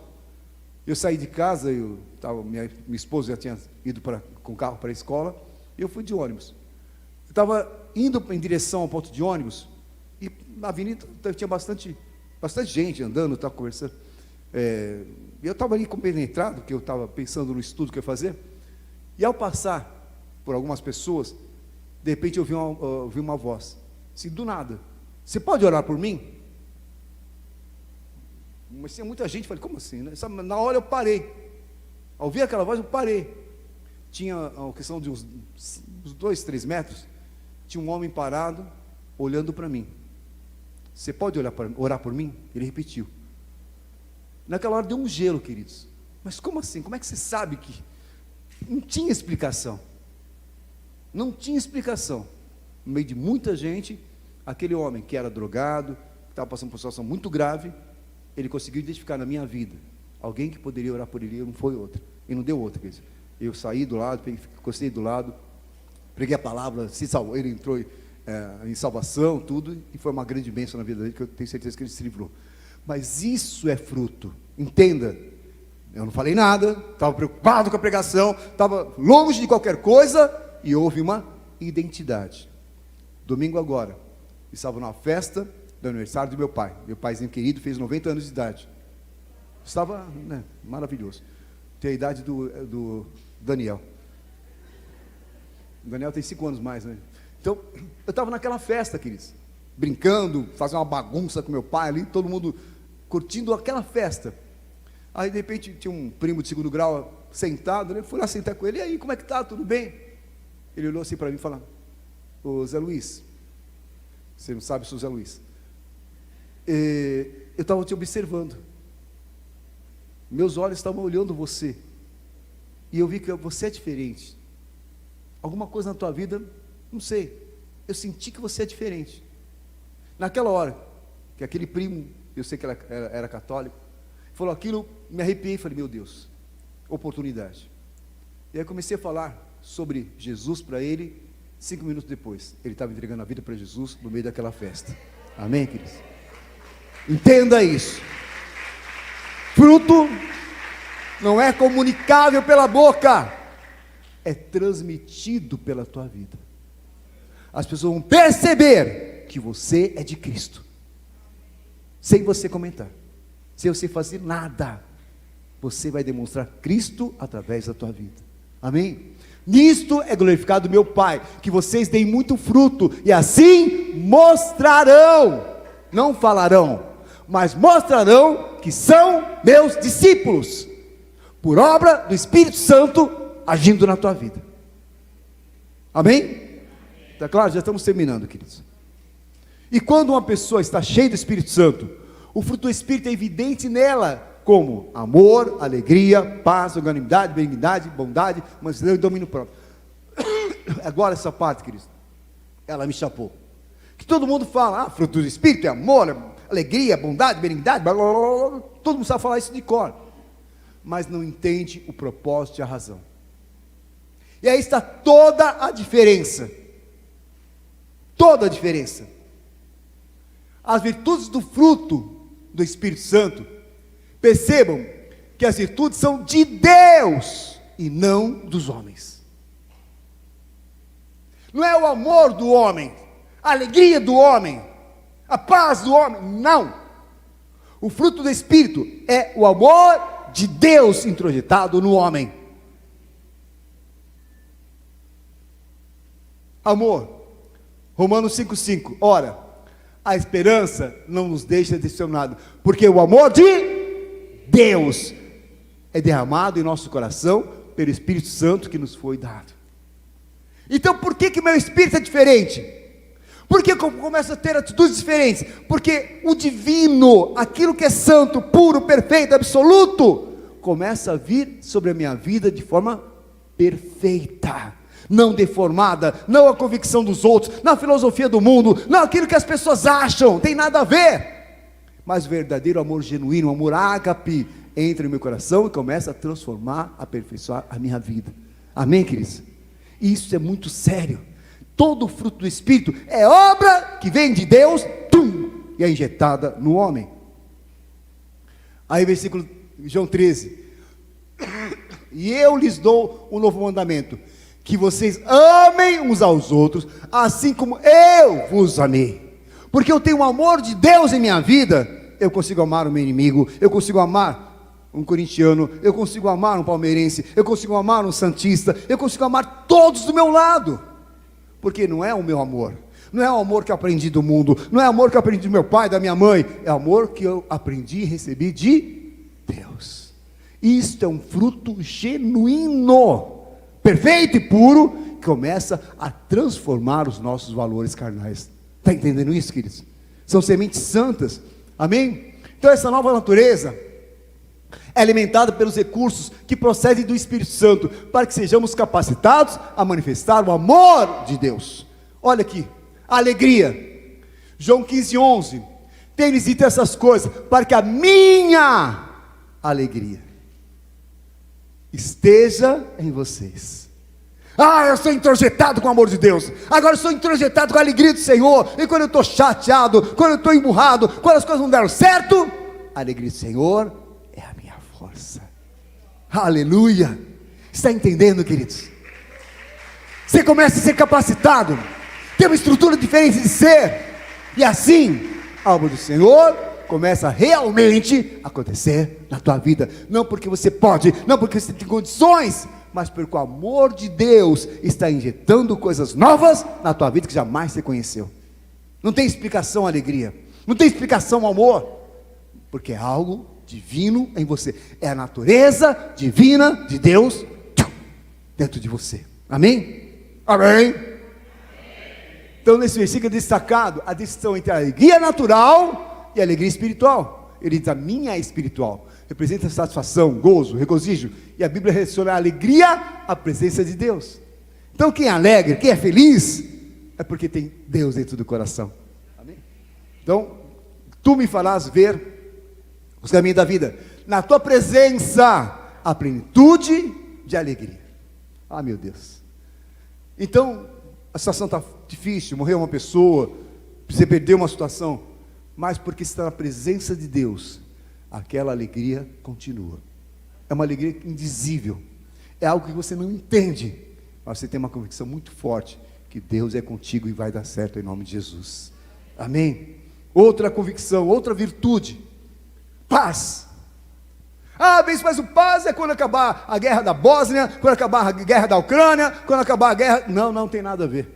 Eu saí de casa, minha esposa já tinha ido com o carro para a escola, e eu fui de ônibus. Eu estava indo em direção ao ponto de ônibus, e na avenida tinha bastante gente andando, estava conversando. Eu estava ali compenetrado, que eu estava pensando no estudo que eu ia fazer, e ao passar por algumas pessoas, de repente eu ouvi uma voz, assim, do nada: você pode orar por mim? Mas tinha muita gente, falei, como assim, né? Na hora eu parei, ao ouvir aquela voz eu parei. Tinha a questão de uns 2, 3 metros, tinha um homem parado, olhando para mim. Você pode orar por mim? Ele repetiu. Naquela hora deu um gelo, queridos. Mas como assim? Como é que você sabe que... Não tinha explicação. Não tinha explicação. No meio de muita gente, aquele homem que era drogado, que estava passando por uma situação muito grave, ele conseguiu identificar na minha vida alguém que poderia orar por ele, e não foi outra. E não deu outra, quer dizer. Eu saí do lado, encostei do lado, preguei a palavra, se salvou, ele entrou em salvação, tudo, e foi uma grande bênção na vida dele, que eu tenho certeza que ele se livrou. Mas isso é fruto, entenda. Eu não falei nada, estava preocupado com a pregação, estava longe de qualquer coisa, e houve uma identidade. Domingo agora, estava numa festa do aniversário do meu pai. Meu paizinho querido fez 90 anos de idade. Estava, maravilhoso. Tem a idade do Daniel. O Daniel tem 5 anos mais, né? Então, eu estava naquela festa, queridos, brincando, fazendo uma bagunça com meu pai ali, todo mundo curtindo aquela festa. Aí, de repente, tinha um primo de 2º grau sentado, né? Fui lá sentar com ele: e aí, como é que tá? Tudo bem? Ele olhou assim para mim e falou: ô Zé Luiz, você não sabe, sou Zé Luiz. Eu estava te observando, meus olhos estavam olhando você, e eu vi que você é diferente. Alguma coisa na tua vida, não sei, eu senti que você é diferente. Naquela hora, que aquele primo, eu sei que era católico, falou aquilo, me arrepiei, falei, meu Deus, oportunidade. E aí comecei a falar sobre Jesus para ele. 5 minutos depois, ele estava entregando a vida para Jesus no meio daquela festa. Amém, queridos? Entenda isso. Fruto não é comunicável pela boca, é transmitido pela tua vida. As pessoas vão perceber que você é de Cristo, sem você comentar, sem você fazer nada. Você vai demonstrar Cristo através da tua vida. Amém? Nisto é glorificado meu Pai, que vocês deem muito fruto, e assim mostrarão, não falarão, mas mostrarão que são meus discípulos, por obra do Espírito Santo agindo na tua vida. Amém? Está claro? Já estamos terminando, queridos. E quando uma pessoa está cheia do Espírito Santo, o fruto do Espírito é evidente nela, como amor, alegria, paz, longanimidade, benignidade, bondade, mansidão e domínio próprio. Agora essa parte, queridos, ela me chapou. Que todo mundo fala, fruto do Espírito é amor, alegria, bondade, benignidade, blá, blá, blá, blá. Todo mundo sabe falar isso de cor, mas não entende o propósito e a razão. E aí está toda a diferença. Toda a diferença. As virtudes do fruto do Espírito Santo, percebam que as virtudes são de Deus e não dos homens. Não é o amor do homem, a alegria do homem, a paz do homem, não. O fruto do Espírito é o amor de Deus introjetado no homem. Amor, Romanos 5,5, ora, a esperança não nos deixa decepcionados, porque o amor de Deus é derramado em nosso coração pelo Espírito Santo que nos foi dado. Então por que meu espírito é diferente? Por que eu começo a ter atitudes diferentes? Porque o divino, aquilo que é santo, puro, perfeito, absoluto, começa a vir sobre a minha vida de forma perfeita, não deformada, não a convicção dos outros, não a filosofia do mundo, não aquilo que as pessoas acham, tem nada a ver. Mas o verdadeiro amor genuíno, o amor ágape, entra no meu coração e começa a transformar, aperfeiçoar a minha vida. Amém, queridos? Isso é muito sério. Todo o fruto do Espírito é obra que vem de Deus, e é injetada no homem. Aí versículo João 13, e eu lhes dou um novo mandamento, que vocês amem uns aos outros, assim como eu vos amei. Porque eu tenho o amor de Deus em minha vida, eu consigo amar o meu inimigo, eu consigo amar um corintiano, eu consigo amar um palmeirense, eu consigo amar um santista, eu consigo amar todos do meu lado, porque não é o meu amor, não é o amor que eu aprendi do mundo, não é o amor que eu aprendi do meu pai, da minha mãe, é o amor que eu aprendi e recebi de Deus. Isto é um fruto genuíno, perfeito e puro, que começa a transformar os nossos valores carnais. Está entendendo isso, queridos? São sementes santas, amém? Então essa nova natureza é alimentada pelos recursos que procedem do Espírito Santo, para que sejamos capacitados a manifestar o amor de Deus. Olha aqui, a alegria, João 15:11, tem-lhes dito essas coisas, para que a minha alegria esteja em vocês. Eu sou introjetado com o amor de Deus, agora eu sou introjetado com a alegria do Senhor, e quando eu estou chateado, quando eu estou emburrado, quando as coisas não deram certo, a alegria do Senhor é a minha força. Aleluia! Está entendendo, queridos? Você começa a ser capacitado, tem uma estrutura diferente de ser, e assim, a obra do Senhor começa realmente a acontecer na tua vida, não porque você pode, não porque você tem condições, mas porque o amor de Deus está injetando coisas novas na tua vida que jamais você conheceu. Não tem explicação a alegria, não tem explicação o amor, porque é algo divino em você, é a natureza divina de Deus dentro de você. Amém? Amém? Então nesse versículo é destacado a distinção entre a alegria natural e a alegria espiritual. Ele diz: a minha é espiritual, representa satisfação, gozo, regozijo, e a Bíblia relaciona a alegria à presença de Deus. Então quem é alegre, quem é feliz, é porque tem Deus dentro do coração. Amém? Então, tu me farás ver os caminhos da vida, na tua presença a plenitude de alegria. Ah, meu Deus. Então, a situação está difícil, morreu uma pessoa, você perdeu uma situação, mas porque está na presença de Deus, aquela alegria continua. É uma alegria indizível, é algo que você não entende, mas você tem uma convicção muito forte, que Deus é contigo e vai dar certo em nome de Jesus. Amém? Outra convicção, outra virtude, paz. Ah, bem, mas o paz é quando acabar a guerra da Bósnia, quando acabar a guerra da Ucrânia, quando acabar a guerra... Não, não tem nada a ver.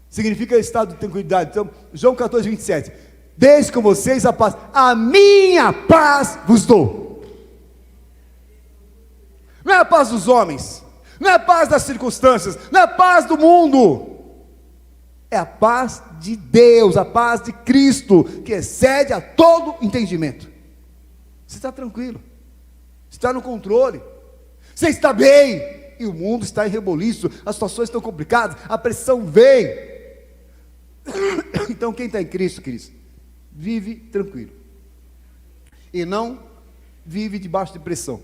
Significa estado de tranquilidade. Então, João 14, 27. Deixe com vocês a paz. A minha paz vos dou. Não é a paz dos homens, não é a paz das circunstâncias, não é a paz do mundo. É a paz de Deus, a paz de Cristo, que excede a todo entendimento. Você está tranquilo, você está no controle, você está bem, e o mundo está em reboliço, as situações estão complicadas, a pressão vem. Então quem está em Cristo, queridos, vive tranquilo, e não vive debaixo de pressão.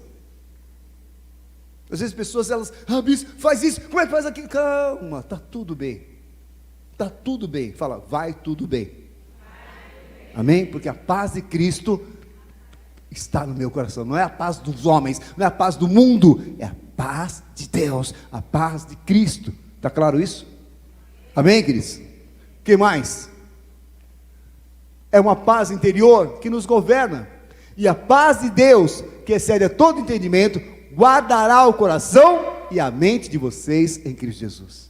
Às vezes pessoas, elas, bispo, faz isso, como é que faz aquilo? Calma, está tudo bem, fala, vai tudo bem, amém? Porque a paz de Cristo está no meu coração, não é a paz dos homens, não é a paz do mundo, é a paz de Deus, a paz de Cristo. Está claro isso? Amém, queridos? O que mais? É uma paz interior que nos governa, e a paz de Deus, que excede a todo entendimento, guardará o coração e a mente de vocês em Cristo Jesus.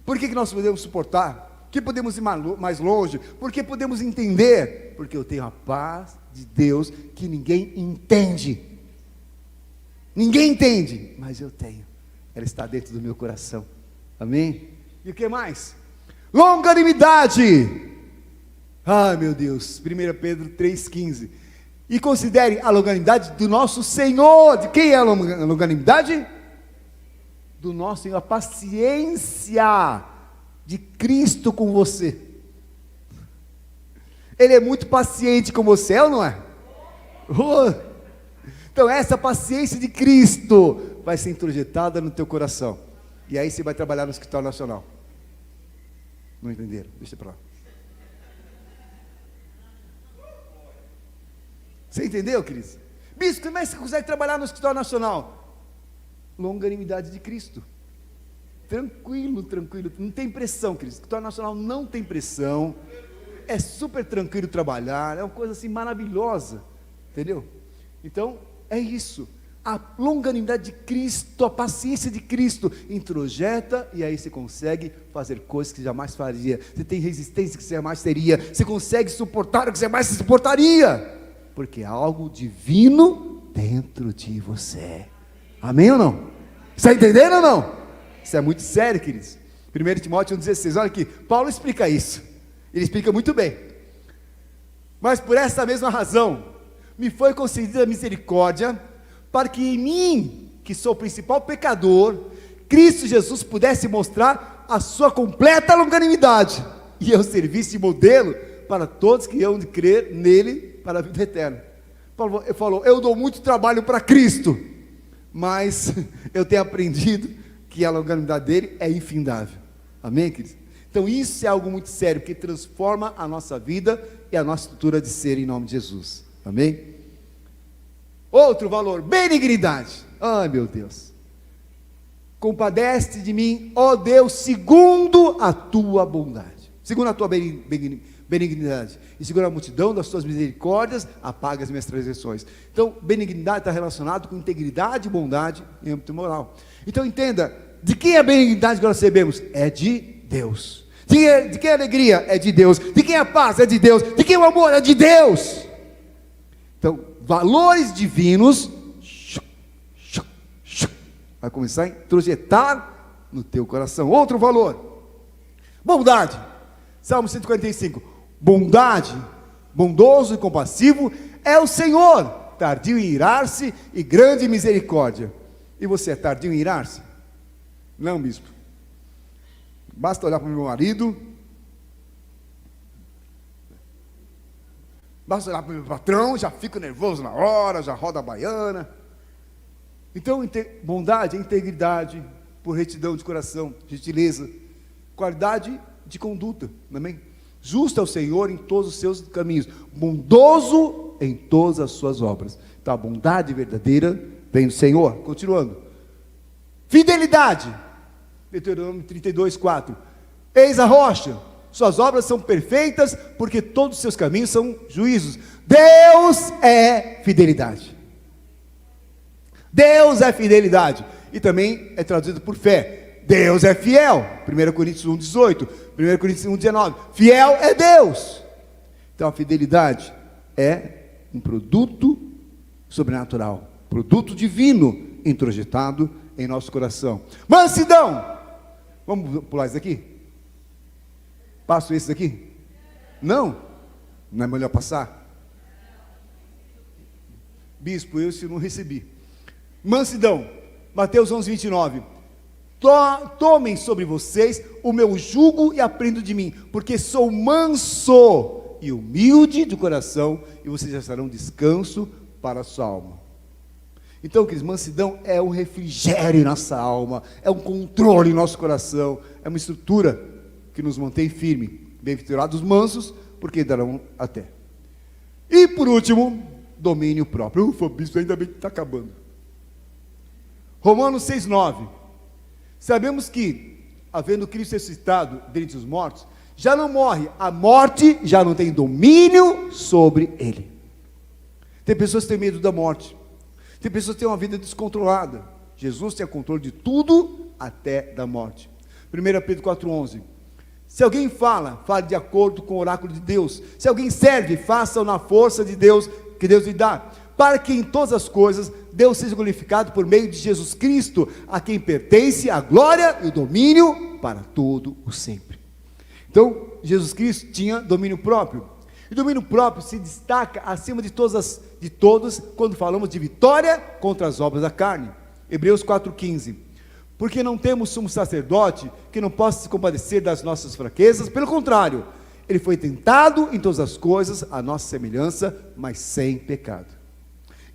Por que nós podemos suportar? Que podemos ir mais longe? Porque podemos entender? Porque eu tenho a paz de Deus que ninguém entende. Ninguém entende, mas eu tenho. Ela está dentro do meu coração. Amém? E o que mais? Longanimidade. Ai, meu Deus. 1 Pedro 3,15. E considere a longanimidade do nosso Senhor. De quem é a longanimidade? Do nosso Senhor. A paciência de Cristo com você. Ele é muito paciente com você, é ou não é? Então essa paciência de Cristo vai ser introjetada no teu coração, e aí você vai trabalhar no escritório nacional. Não entenderam? Deixa para lá. Você entendeu, queridos? Bispo, como é que você consegue trabalhar no escritório nacional? Longanimidade de Cristo. Tranquilo, não tem pressão, queridos. O escritório nacional não tem pressão, é super tranquilo trabalhar, é uma coisa assim maravilhosa, entendeu? Então, é isso, a longanimidade de Cristo, a paciência de Cristo, introjeta, e aí você consegue fazer coisas que jamais faria, você tem resistência que você jamais teria, você consegue suportar o que você jamais suportaria, porque é algo divino dentro de você. Amém ou não? Está entendendo ou não? Isso é muito sério, queridos. 1 Timóteo 1,16, olha aqui, Paulo explica isso, ele explica muito bem. Mas por essa mesma razão, me foi concedida a misericórdia, para que em mim, que sou o principal pecador, Cristo Jesus pudesse mostrar a sua completa longanimidade, e eu servisse de modelo para todos que hão de crer nele para a vida eterna. Paulo falou, eu dou muito trabalho para Cristo, mas eu tenho aprendido que a longanimidade dele é infindável. Amém, queridos? Então isso é algo muito sério, que transforma a nossa vida e a nossa estrutura de ser em nome de Jesus. Amém? Outro valor, benignidade. Ai, meu Deus. Compadece de mim, ó Deus, segundo a tua bondade, segundo a tua benignidade, e segundo a multidão das tuas misericórdias, apaga as minhas transgressões. Então, benignidade está relacionado com integridade e bondade em âmbito moral. Então entenda, de quem é a benignidade que nós recebemos? É de Deus. De quem é a alegria? É de Deus. De quem é a paz? É de Deus. De quem é o amor? É de Deus. Então, valores divinos vai começar a introjetar no teu coração. Outro valor, bondade. Salmo 145, bondade, bondoso e compassivo é o Senhor, tardio em irar-se e grande em misericórdia. E você é tardio em irar-se? Não, bispo. Basta olhar para o meu marido, basta olhar para o meu patrão, já fico nervoso na hora, já roda a baiana. Então, bondade é integridade, por retidão de coração, gentileza, qualidade de conduta, amém? Justo é o Senhor em todos os seus caminhos, bondoso em todas as suas obras. Então, a bondade verdadeira vem do Senhor. Continuando. Fidelidade. Deuteronômio 32, 4. Eis a rocha, suas obras são perfeitas, porque todos os seus caminhos são juízos. Deus é fidelidade. Deus é fidelidade. E também é traduzido por fé. Deus é fiel. 1 Coríntios 1, 18. 1 Coríntios 1, 19. Fiel é Deus. Então a fidelidade é um produto sobrenatural, produto divino introjetado em nosso coração. Mansidão. Vamos pular isso aqui? Passo esse daqui? Não? Não é melhor passar? Bispo, eu se não recebi. Mansidão. Mateus 11, 29. Tomem sobre vocês o meu jugo e aprendam de mim, porque sou manso e humilde de coração, e vocês já terão descanso para a sua alma. Então, queridos, mansidão é um refrigério em nossa alma, é um controle em nosso coração, é uma estrutura que nos mantém firme. Bem-aventurados mansos, porque darão até. E por último, domínio próprio. Ufa, bispo, ainda bem que está acabando. Romanos 6, 9. Sabemos que, havendo Cristo ressuscitado dentre os mortos, já não morre, a morte já não tem domínio sobre ele. Tem pessoas que têm medo da morte. Tem pessoas que têm uma vida descontrolada. Jesus tem o controle de tudo, até da morte. 1 Pedro 4,11. Se alguém fala, fale de acordo com o oráculo de Deus. Se alguém serve, faça-o na força de Deus, que Deus lhe dá. Para que em todas as coisas, Deus seja glorificado por meio de Jesus Cristo, a quem pertence a glória e o domínio para todo o sempre. Então, Jesus Cristo tinha domínio próprio. E domínio próprio se destaca acima de todos quando falamos de vitória contra as obras da carne. Hebreus 4,15. Porque não temos sumo sacerdote que não possa se compadecer das nossas fraquezas, pelo contrário, ele foi tentado em todas as coisas, à nossa semelhança, mas sem pecado.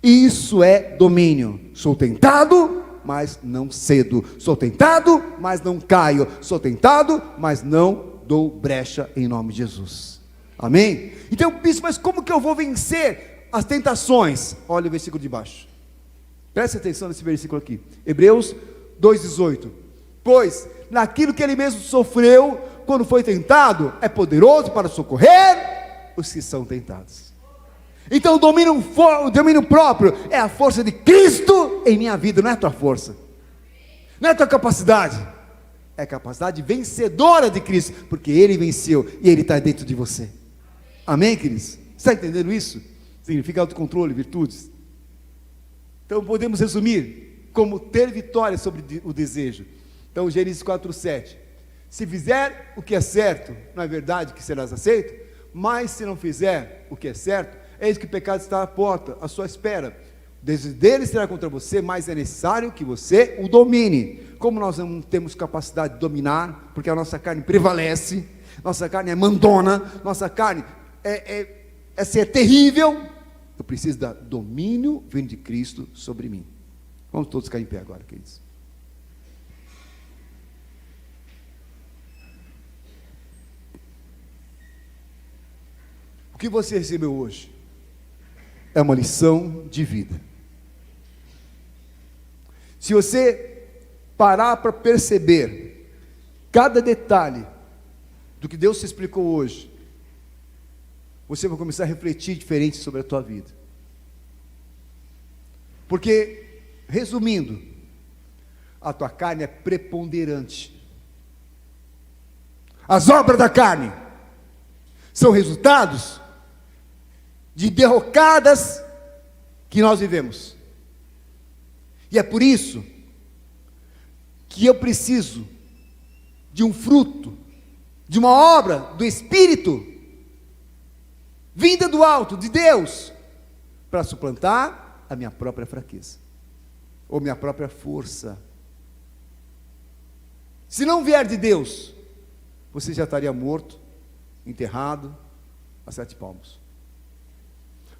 Isso é domínio. Sou tentado, mas não cedo. Sou tentado, mas não caio. Sou tentado, mas não dou brecha em nome de Jesus. Amém? Então, bispo, mas como que eu vou vencer as tentações? Olha o versículo de baixo. Preste atenção nesse versículo aqui. Hebreus 2,18. Pois, naquilo que ele mesmo sofreu, quando foi tentado, é poderoso para socorrer os que são tentados. Então, o domínio próprio é a força de Cristo em minha vida, não é a tua força, não é a tua capacidade, é a capacidade vencedora de Cristo, porque Ele venceu e Ele está dentro de você. Amém, queridos? Você está entendendo isso? Significa autocontrole, virtudes. Então, podemos resumir como ter vitória sobre o desejo. Então, Gênesis 4,7. Se fizer o que é certo, não é verdade que serás aceito? Mas se não fizer o que é certo, eis que o pecado está à porta, à sua espera. O desejo dele será contra você, mas é necessário que você o domine. Como nós não temos capacidade de dominar, porque a nossa carne prevalece, nossa carne é mandona, nossa carne é terrível, eu preciso dar domínio vindo de Cristo sobre mim. Vamos todos ficar em pé agora, queridos. O que você recebeu hoje é uma lição de vida. Se você parar para perceber cada detalhe do que Deus te explicou hoje, você vai começar a refletir diferente sobre a tua vida. Porque, resumindo, a tua carne é preponderante. As obras da carne são resultados de derrocadas que nós vivemos. E é por isso que eu preciso de um fruto, de uma obra do Espírito, vinda do alto, de Deus, para suplantar a minha própria fraqueza, ou minha própria força. Se não vier de Deus, você já estaria morto, enterrado, a 7 palmos.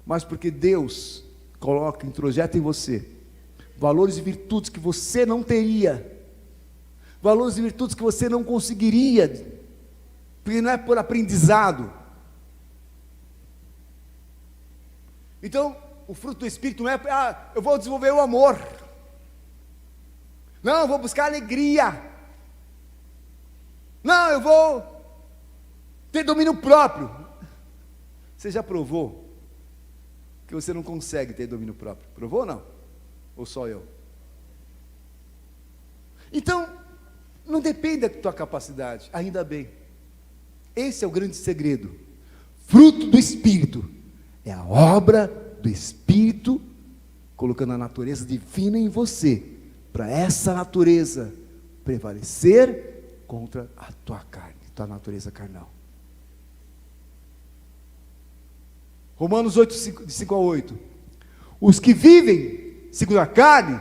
mas porque Deus coloca, introjeta em você valores e virtudes que você não teria, valores e virtudes que você não conseguiria, porque não é por aprendizado. Então, o fruto do Espírito não é, eu vou desenvolver o amor, não, eu vou buscar alegria, não, eu vou ter domínio próprio. Você já provou que você não consegue ter domínio próprio? Provou ou não? Ou só eu? Então, não depende da tua capacidade, ainda bem. Esse é o grande segredo. Fruto do Espírito é a obra do Espírito, colocando a natureza divina em você, para essa natureza prevalecer contra a tua carne, tua natureza carnal. Romanos 8, de 5 a 8. Os que vivem segundo a carne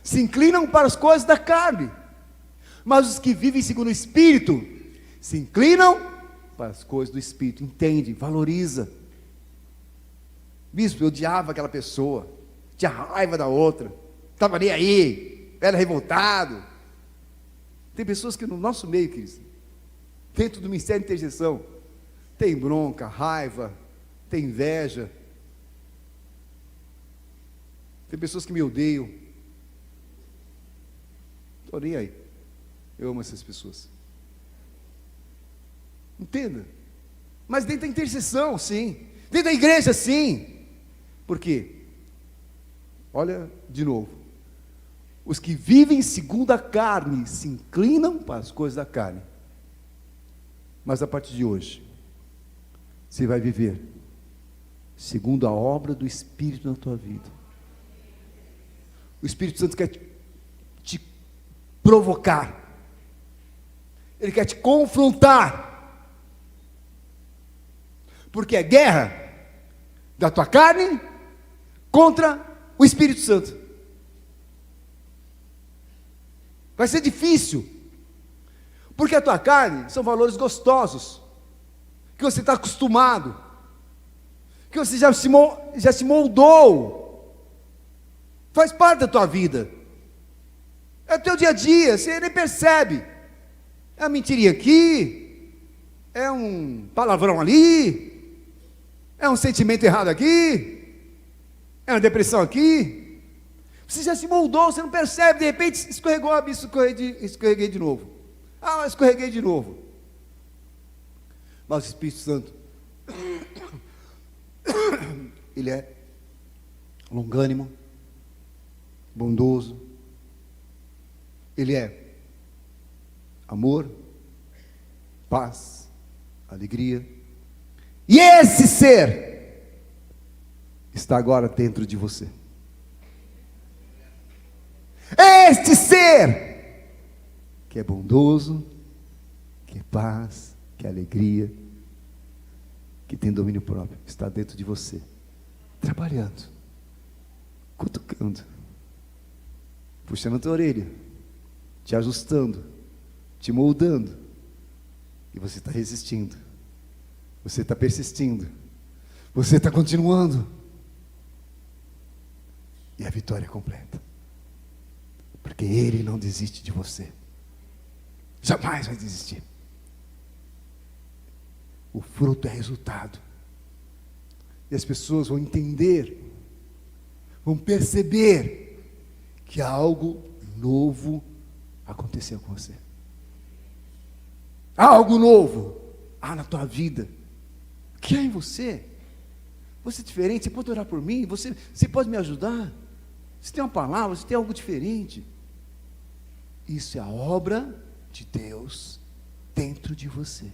se inclinam para as coisas da carne, mas os que vivem segundo o Espírito se inclinam para as coisas do Espírito. Entende, valoriza. Bispo, eu odiava aquela pessoa, tinha raiva da outra, estava nem aí, era revoltado. Tem pessoas que no nosso meio, queridos, dentro do ministério de intercessão, tem bronca, raiva, tem inveja. Tem pessoas que me odeiam. Estou nem aí. Eu amo essas pessoas. Entenda. Mas dentro da intercessão, sim. Dentro da igreja, sim. Por quê? Olha de novo. Os que vivem segundo a carne se inclinam para as coisas da carne. Mas a partir de hoje, você vai viver segundo a obra do Espírito na tua vida. O Espírito Santo quer te provocar, ele quer te confrontar, porque é guerra da tua carne contra o Espírito Santo. Vai ser difícil, porque a tua carne são valores gostosos, que você está acostumado, que você já se moldou, faz parte da tua vida, é o teu dia a dia, você nem percebe, é uma mentirinha aqui, é um palavrão ali, é um sentimento errado aqui, é uma depressão aqui, você já se moldou, você não percebe, de repente escorregou, escorreguei de novo, escorreguei de novo, mas o Espírito Santo, ele é longânimo, bondoso, ele é amor, paz, alegria, e esse ser está agora dentro de você. Este ser que é bondoso, que é paz, que é alegria, que tem domínio próprio, está dentro de você, trabalhando, cutucando, puxando a tua orelha, te ajustando, te moldando, e você está resistindo, você está persistindo, você está continuando, e a vitória é completa, porque Ele não desiste de você, jamais vai desistir. O fruto é resultado, e as pessoas vão entender, vão perceber que algo novo aconteceu com você, algo novo há na tua vida, que há em você. Você é diferente, você pode orar por mim, você pode me ajudar, você tem uma palavra, você tem algo diferente. Isso é a obra de Deus dentro de você.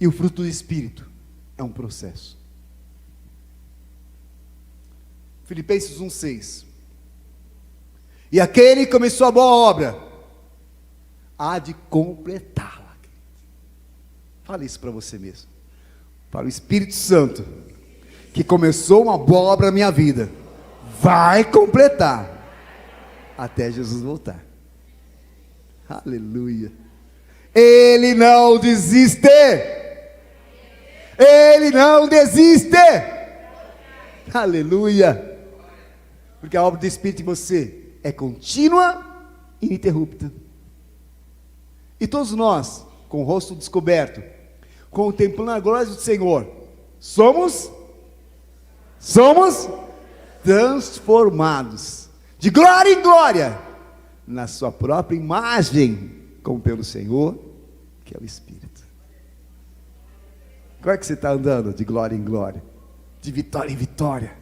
E o fruto do Espírito é um processo. Filipenses 1,6. E aquele que começou a boa obra, há de completá-la. Fale isso para você mesmo. Para o Espírito Santo, que começou uma boa obra na minha vida, vai completar, até Jesus voltar. Aleluia. Ele não desiste. Ele não desiste. Aleluia. Porque a obra do Espírito em você é contínua e ininterrupta. E todos nós, com o rosto descoberto, contemplando a glória do Senhor, somos transformados de glória em glória na sua própria imagem, como pelo Senhor, que é o Espírito. Como é que você está andando de glória em glória, de vitória em vitória?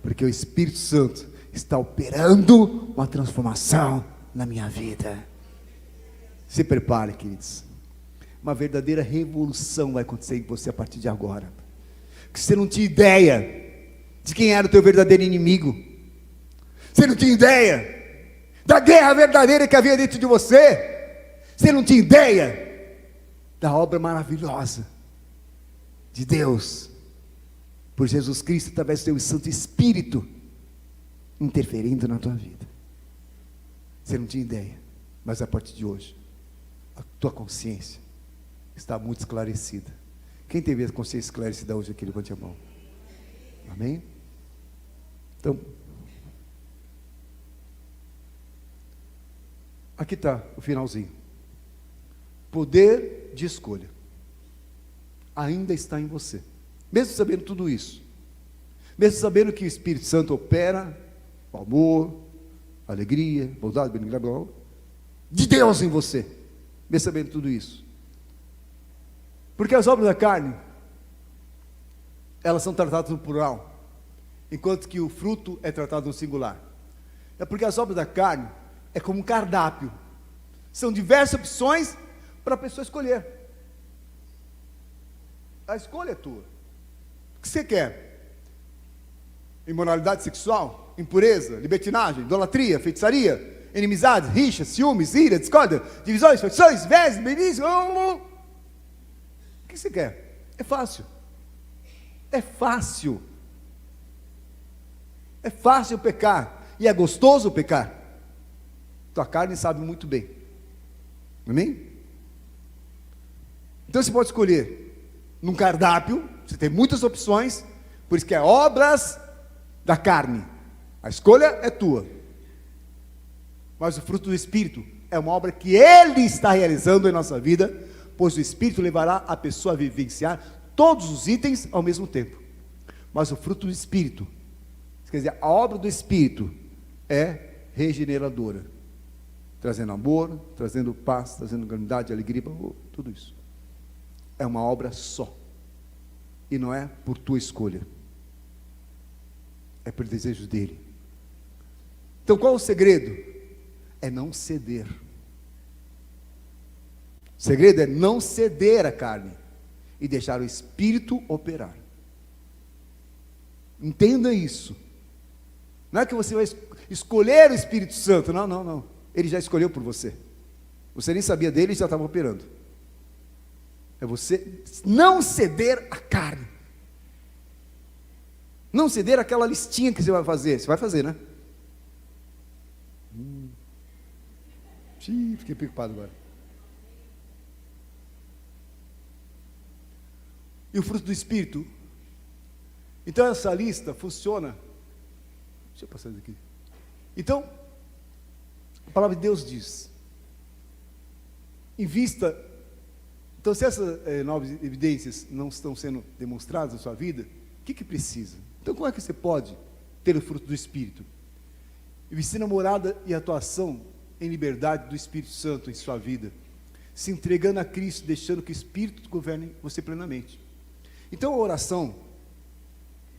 Porque o Espírito Santo está operando uma transformação na minha vida. Se prepare, queridos. Uma verdadeira revolução vai acontecer em você a partir de agora. Que você não tinha ideia de quem era o teu verdadeiro inimigo. Você não tinha ideia da guerra verdadeira que havia dentro de você. Você não tinha ideia da obra maravilhosa de Deus por Jesus Cristo, através do seu Santo Espírito interferindo na tua vida. Você não tinha ideia, mas a partir de hoje a tua consciência está muito esclarecida. Quem teve a consciência esclarecida hoje aqui, levante a mão. Amém? Então, aqui está o finalzinho. Poder de escolha ainda está em você, mesmo sabendo tudo isso, mesmo sabendo que o Espírito Santo opera o amor, a alegria, bondade, benignidade de Deus em você, mesmo sabendo tudo isso. Porque as obras da carne, elas são tratadas no plural, enquanto que o fruto é tratado no singular. É porque as obras da carne é como um cardápio, são diversas opções para a pessoa escolher. A escolha é tua. O que você quer? Imoralidade sexual, impureza, libertinagem, idolatria, feitiçaria, inimizades, rixas, ciúmes, ira, discórdia, divisões, facções, invejas, benício. O que você quer? É fácil. É fácil. É fácil pecar. E é gostoso pecar. Tua carne sabe muito bem. Amém? Então você pode escolher num cardápio, você tem muitas opções, por isso que é obras da carne. A escolha é tua. Mas o fruto do Espírito é uma obra que Ele está realizando em nossa vida, pois o Espírito levará a pessoa a vivenciar todos os itens ao mesmo tempo. Mas o fruto do Espírito, quer dizer, a obra do Espírito é regeneradora, trazendo amor, trazendo paz, trazendo grandeza, alegria, tudo isso. É uma obra só, e não é por tua escolha, é por desejo dele. Então qual é o segredo? É não ceder. O segredo é não ceder à carne e deixar o Espírito operar. Entenda isso. Não é que você vai escolher o Espírito Santo, não. Ele já escolheu por você. Você nem sabia dele e já estava operando. É você não ceder à carne. Não ceder àquela listinha que você vai fazer. Você vai fazer, né? Fiquei preocupado agora. E o fruto do Espírito? Então essa lista funciona. Deixa eu passar isso aqui. Então, a palavra de Deus diz: invista. Então, se essas novas evidências não estão sendo demonstradas na sua vida, o que precisa? Então, como é que você pode ter o fruto do Espírito? Investir na morada e atuação em liberdade do Espírito Santo em sua vida, se entregando a Cristo, deixando que o Espírito governe você plenamente. Então, a oração,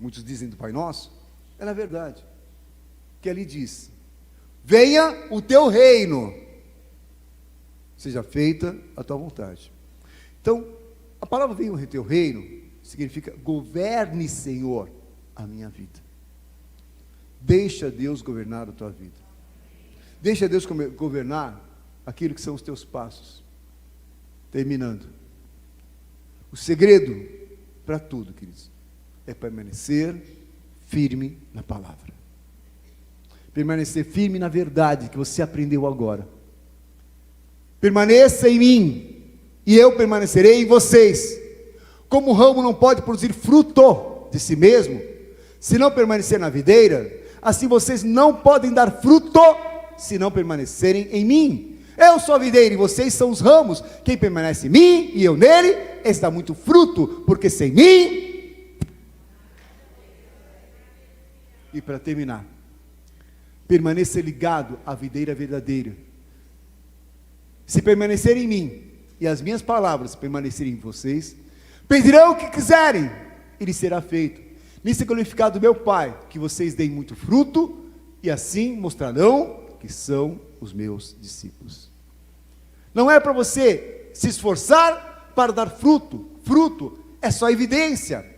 muitos dizem do Pai Nosso, é na verdade, que ali diz: venha o teu reino, seja feita a tua vontade. Então, a palavra venha o teu reino significa governe, Senhor, a minha vida. Deixa Deus governar a tua vida. Deixa Deus governar aquilo que são os teus passos. Terminando. O segredo para tudo, queridos, é permanecer firme na palavra. Permanecer firme na verdade que você aprendeu agora. Permaneça em mim. e eu permanecerei em vocês. Como o ramo não pode produzir fruto de si mesmo, se não permanecer na videira, assim vocês não podem dar fruto, se não permanecerem em mim. Eu sou a videira e vocês são os ramos. Quem permanece em mim e eu nele, esse dá muito fruto, porque sem mim... E para terminar, permaneça ligado à videira verdadeira. Se permanecer em mim, e as minhas palavras permanecerem em vocês, pedirão o que quiserem, e lhes será feito. Nisso é glorificado meu Pai, que vocês deem muito fruto, e assim mostrarão que são os meus discípulos. Não é para você se esforçar para dar fruto. Fruto é só evidência.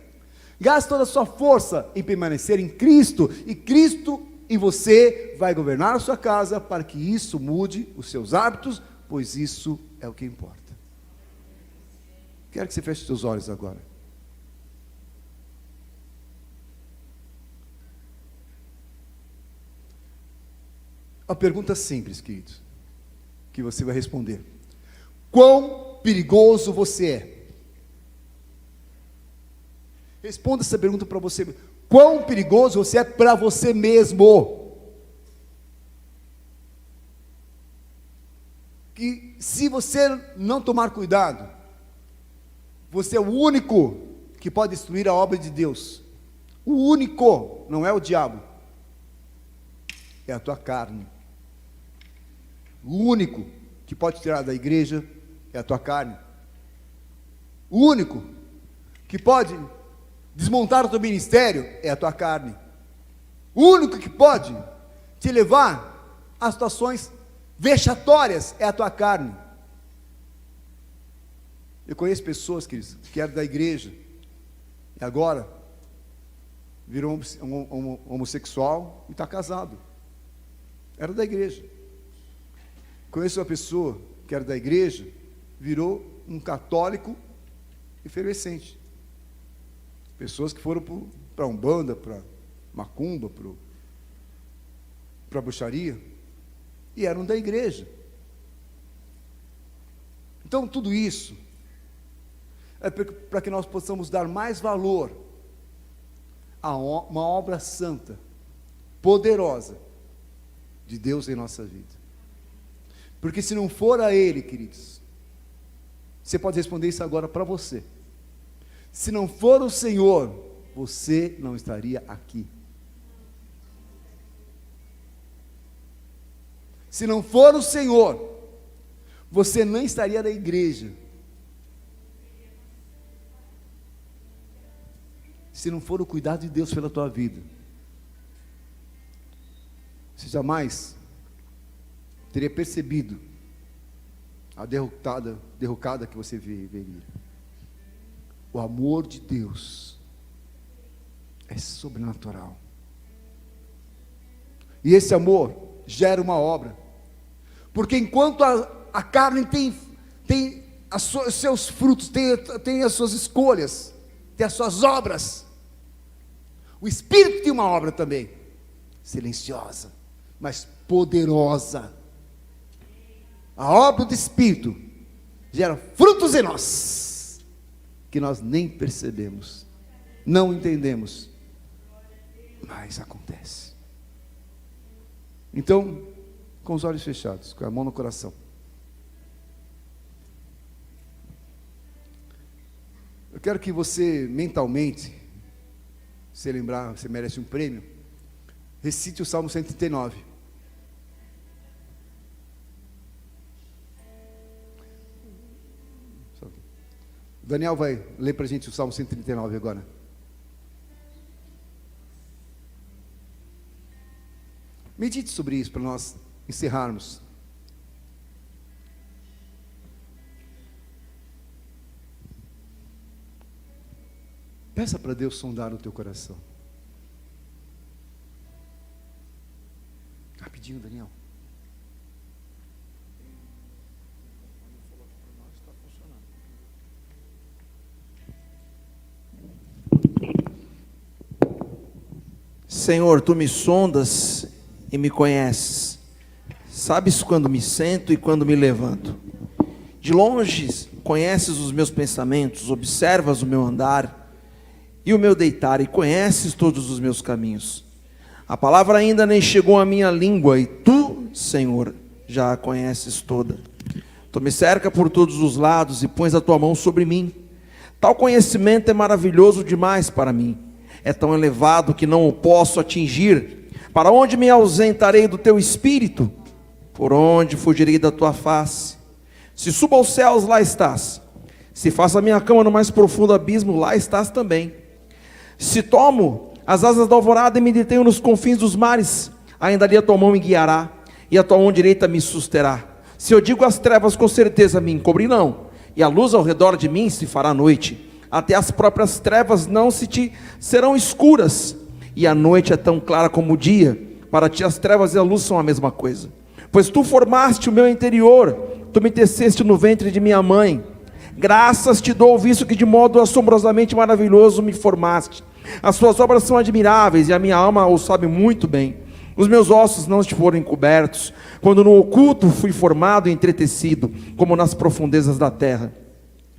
Gaste toda a sua força em permanecer em Cristo, e Cristo em você vai governar a sua casa, para que isso mude os seus hábitos, pois isso é o que importa. Quero que você feche os seus olhos agora. A pergunta simples, queridos, que você vai responder: quão perigoso você é? Responda essa pergunta para você. Quão perigoso você é para você mesmo? Que se você não tomar cuidado, você é o único que pode destruir a obra de Deus. O único, não é o diabo, é a tua carne. O único que pode tirar da igreja é a tua carne. O único que pode desmontar o teu ministério é a tua carne. O único que pode te levar a situações vexatórias é a tua carne. Eu conheço pessoas, queridos, que eram da igreja e agora virou homossexual e está casado. Era da igreja. Conheço uma pessoa que era da igreja, virou um católico efervescente. Pessoas que foram para Umbanda, para Macumba, para bruxaria, e eram da igreja. Então tudo isso é para que nós possamos dar mais valor a uma obra santa, poderosa, de Deus em nossa vida. Porque se não for a Ele, queridos, você pode responder isso agora para você. Se não for o Senhor, você não estaria aqui. Se não for o Senhor, você não estaria na igreja. Se não for o cuidado de Deus pela tua vida, você jamais teria percebido a derrocada que você veria. O amor de Deus é sobrenatural. E esse amor gera uma obra. Porque enquanto a carne tem os seus frutos, tem as suas escolhas, tem as suas obras, o Espírito tem uma obra também, silenciosa, mas poderosa. A obra do Espírito gera frutos em nós, que nós nem percebemos, não entendemos, mas acontece. Então, com os olhos fechados, com a mão no coração, eu quero que você mentalmente, se lembrar, você merece um prêmio, recite o Salmo 139. Daniel vai ler para a gente o Salmo 139 agora. Medite sobre isso para nós encerrarmos. Peça para Deus sondar o teu coração. Rapidinho, Daniel. Senhor, Tu me sondas e me conheces. Sabes quando me sento e quando me levanto. De longe conheces os meus pensamentos, observas o meu andar e o meu deitar, e conheces todos os meus caminhos. A palavra ainda nem chegou à minha língua, e tu, Senhor, já a conheces toda. Tu me cerca por todos os lados e pões a tua mão sobre mim. Tal conhecimento é maravilhoso demais para mim. É tão elevado que não o posso atingir. Para onde me ausentarei do teu espírito? Por onde fugirei da tua face? Se subo aos céus, lá estás. Se faço a minha cama no mais profundo abismo, lá estás também. Se tomo as asas da alvorada e me detenho nos confins dos mares, ainda ali a tua mão me guiará, e a tua mão direita me susterá. Se eu digo as trevas, com certeza me encobrirão, e a luz ao redor de mim se fará noite. Até as próprias trevas não se te serão escuras, e a noite é tão clara como o dia. Para ti as trevas e a luz são a mesma coisa. Pois tu formaste o meu interior, tu me teceste no ventre de minha mãe. Graças te dou, visto que de modo assombrosamente maravilhoso me formaste. As suas obras são admiráveis, e a minha alma o sabe muito bem. Os meus ossos não te foram encobertos, quando no oculto fui formado e entretecido, como nas profundezas da terra.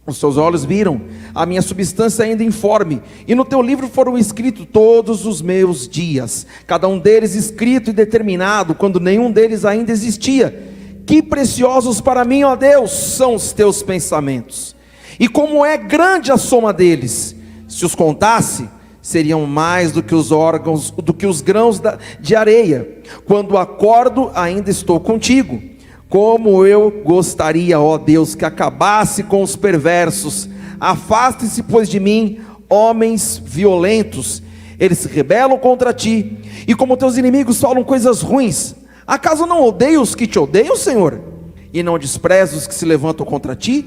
Os seus olhos viram a minha substância ainda informe, e no teu livro foram escritos todos os meus dias, cada um deles escrito e determinado, quando nenhum deles ainda existia. Que preciosos para mim, ó Deus, são os teus pensamentos, e como é grande a soma deles. Se os contasse, seriam mais do que os órgãos, do que os grãos de areia. Quando acordo, ainda estou contigo. Como eu gostaria, ó Deus, que acabasse com os perversos. Afaste-se, pois, de mim, homens violentos. Eles se rebelam contra ti, e como teus inimigos falam coisas ruins. Acaso não odeio os que te odeiam, Senhor? E não desprezo os que se levantam contra ti?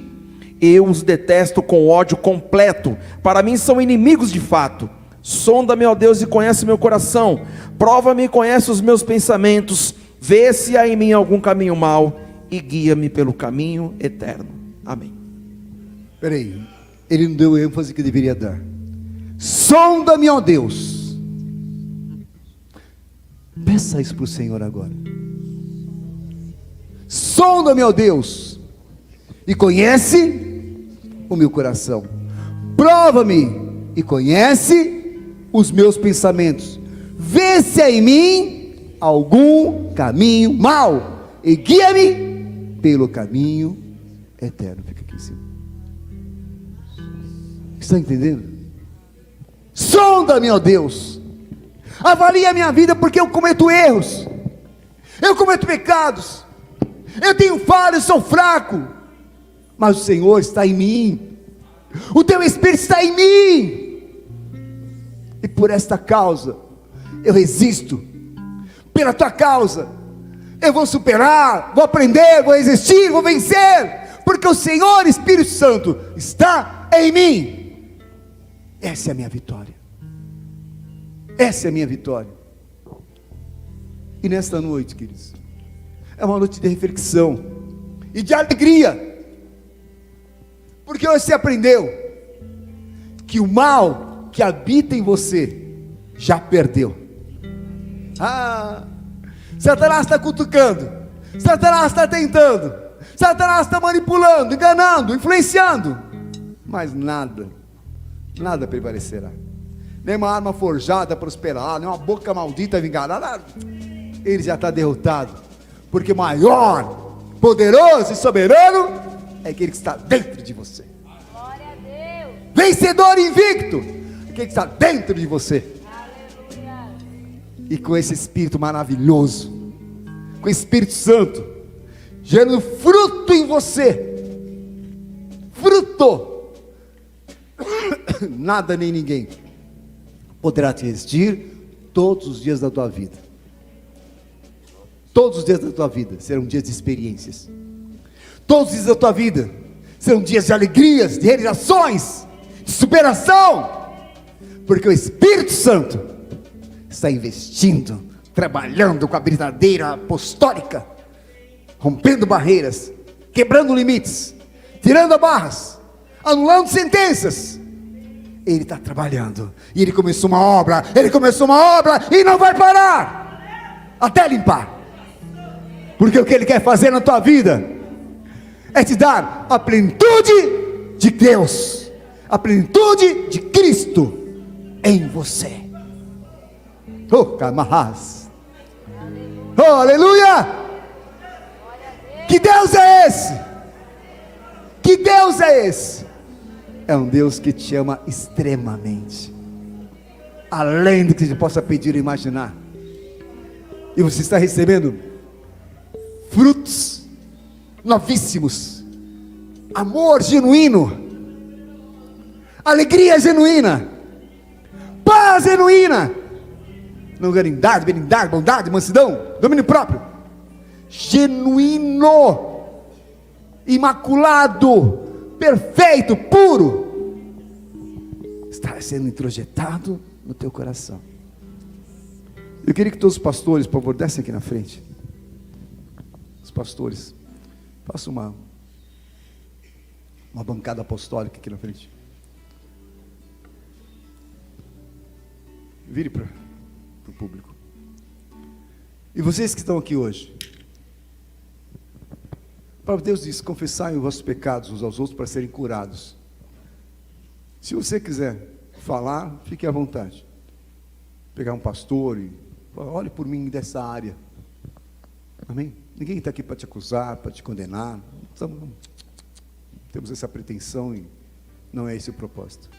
Eu os detesto com ódio completo. Para mim são inimigos de fato. Sonda-me, ó Deus, e conhece meu coração. Prova-me e conhece os meus pensamentos. Vê se há em mim algum caminho mau, e guia-me pelo caminho eterno. Amém. Peraí, ele não deu ênfase que deveria dar. Sonda-me, ó Deus. Peça isso para o Senhor agora. Sonda-me, ó Deus, e conhece o meu coração. Prova-me e conhece os meus pensamentos. Vê se há em mim algum caminho mau, e guia-me pelo caminho eterno. Fica aqui em cima. Está entendendo? Sonda-me, ó Deus. Avalie a minha vida, porque eu cometo erros, eu cometo pecados, eu tenho falhas, sou fraco, mas o Senhor está em mim, o teu Espírito está em mim, e por esta causa eu resisto. Pela tua causa eu vou superar, vou aprender, vou resistir, vou vencer, porque o Senhor Espírito Santo está em mim. Essa é a minha vitória. Essa é a minha vitória. E nesta noite, queridos, é uma noite de reflexão e de alegria, porque hoje você aprendeu que o mal que habita em você já perdeu. Satanás está cutucando, Satanás está tentando, Satanás está manipulando, enganando, influenciando, mas nada prevalecerá. Nem uma arma forjada prosperará, nem uma boca maldita vingará, nada. Ele já está derrotado, porque maior, poderoso e soberano é aquele que está dentro de você. Glória a Deus. Vencedor invicto, aquele que está dentro de você. Aleluia. E com esse Espírito maravilhoso, com o Espírito Santo gerando fruto em você, fruto, nada nem ninguém poderá te resistir todos os dias da tua vida. Todos os dias da tua vida serão dias de experiências. Todos os dias da tua vida serão dias de alegrias, de realizações, de superação, porque o Espírito Santo está investindo, trabalhando com a britadeira apostólica, rompendo barreiras, quebrando limites, tirando barras, anulando sentenças. Ele está trabalhando, e Ele começou uma obra, e não vai parar, até limpar, porque o que Ele quer fazer na tua vida, é te dar a plenitude de Deus, a plenitude de Cristo em você. Oh, Camarás. Oh, aleluia! Que Deus é esse? Que Deus é esse? É um Deus que te ama extremamente, além do que você possa pedir ou imaginar. E você está recebendo frutos novíssimos, amor genuíno, alegria genuína, paz genuína, longanimidade, benignidade, bondade, mansidão, domínio próprio, genuíno, imaculado, perfeito, puro, está sendo introjetado no teu coração. Eu queria que todos os pastores, por favor, descem aqui na frente. Os pastores, façam uma bancada apostólica aqui na frente. Vire para o público. E vocês que estão aqui hoje, a palavra de Deus diz: confessai os vossos pecados uns aos outros para serem curados. Se você quiser falar, fique à vontade. Pegar um pastor e falar: olhe por mim dessa área. Amém? Ninguém está aqui para te acusar, para te condenar. Não temos essa pretensão e não é esse o propósito.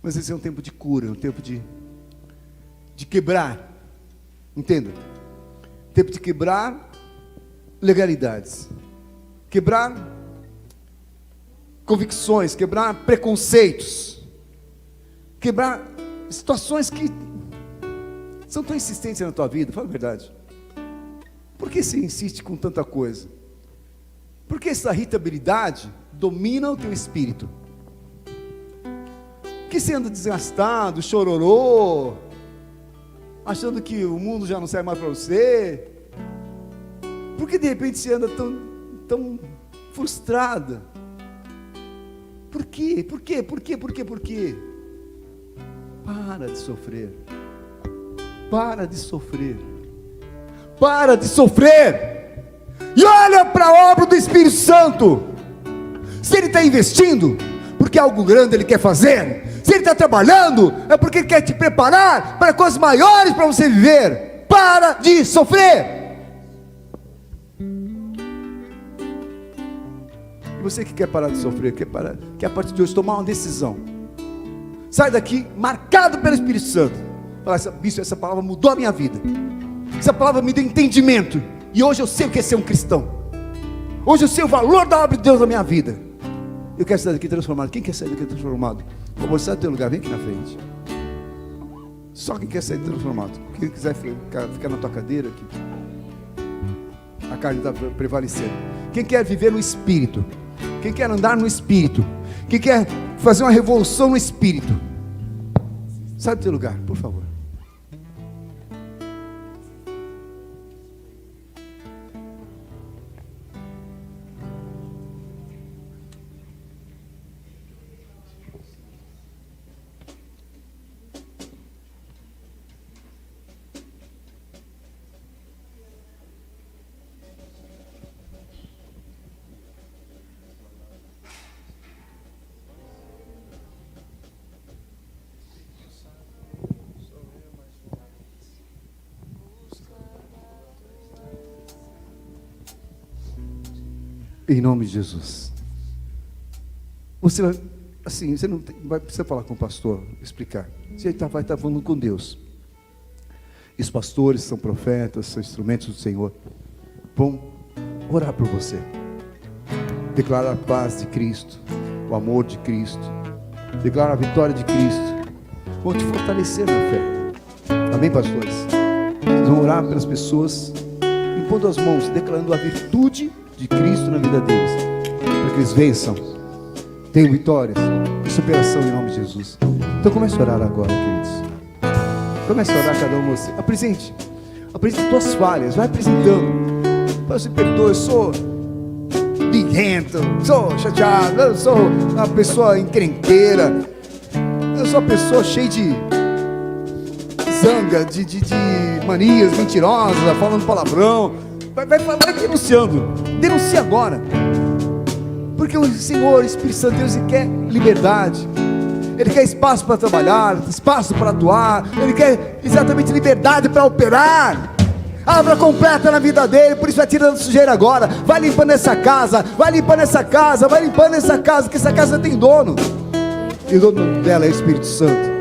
Mas esse é um tempo de cura, um tempo de quebrar. Entenda? Tempo de quebrar legalidades, quebrar convicções, quebrar preconceitos, quebrar situações que são tão insistentes na tua vida. Fala a verdade. Por que você insiste com tanta coisa? Porque essa irritabilidade domina o teu espírito. Por que você anda desgastado, chororô, achando que o mundo já não serve mais para você? Por que de repente você anda tão frustrada? Por quê? Por quê? Por quê? Por quê? Por quê? Para de sofrer. Para de sofrer. Para de sofrer. E olha para a obra do Espírito Santo. Se Ele está investindo, porque algo grande Ele quer fazer. Se Ele está trabalhando, é porque Ele quer te preparar para coisas maiores para você viver. Para de sofrer. Você que quer parar de sofrer, quer a partir de hoje tomar uma decisão, sai daqui marcado pelo Espírito Santo. Fala: bicho, essa palavra mudou a minha vida, essa palavra me deu entendimento, e hoje eu sei o que é ser um cristão, hoje eu sei o valor da obra de Deus na minha vida. Eu quero sair daqui transformado. Quem quer sair daqui transformado? Por favor, sai do teu lugar, vem aqui na frente. Só quem quer sair transformado. Quem quiser ficar na tua cadeira aqui, a carne está prevalecendo. Quem quer viver no Espírito, quem quer andar no Espírito, quem quer fazer uma revolução no Espírito, sai do teu lugar, por favor. Em nome de Jesus. Você vai, assim, você não vai precisar falar com o pastor, explicar. Você vai estar falando com Deus. E os pastores são profetas, são instrumentos do Senhor. Vão orar por você. Declarar a paz de Cristo, o amor de Cristo. Declarar a vitória de Cristo. Vão te fortalecer na fé. Amém, pastores? Vocês vão orar pelas pessoas, impondo as mãos, declarando a virtude de Cristo na vida deles, para que eles vençam, tenham vitórias e superação em nome de Jesus. Então comece a orar agora, queridos. Comece a orar cada um de vocês. Apresente tuas falhas, vai apresentando. Fala assim: perdoa, eu sou birrento, sou chateado, eu sou uma pessoa encrenqueira, eu sou uma pessoa cheia de zanga, de manias mentirosas, falando palavrão. Vai denunciando. Denuncie agora. Porque o Senhor, Espírito Santo de Deus, Ele quer liberdade, Ele quer espaço para trabalhar, espaço para atuar, Ele quer exatamente liberdade para operar. A obra completa na vida dele. Por isso vai tirando sujeira agora, vai limpando essa casa, vai limpando essa casa, vai limpando essa casa, que essa casa tem dono, e o dono dela é o Espírito Santo.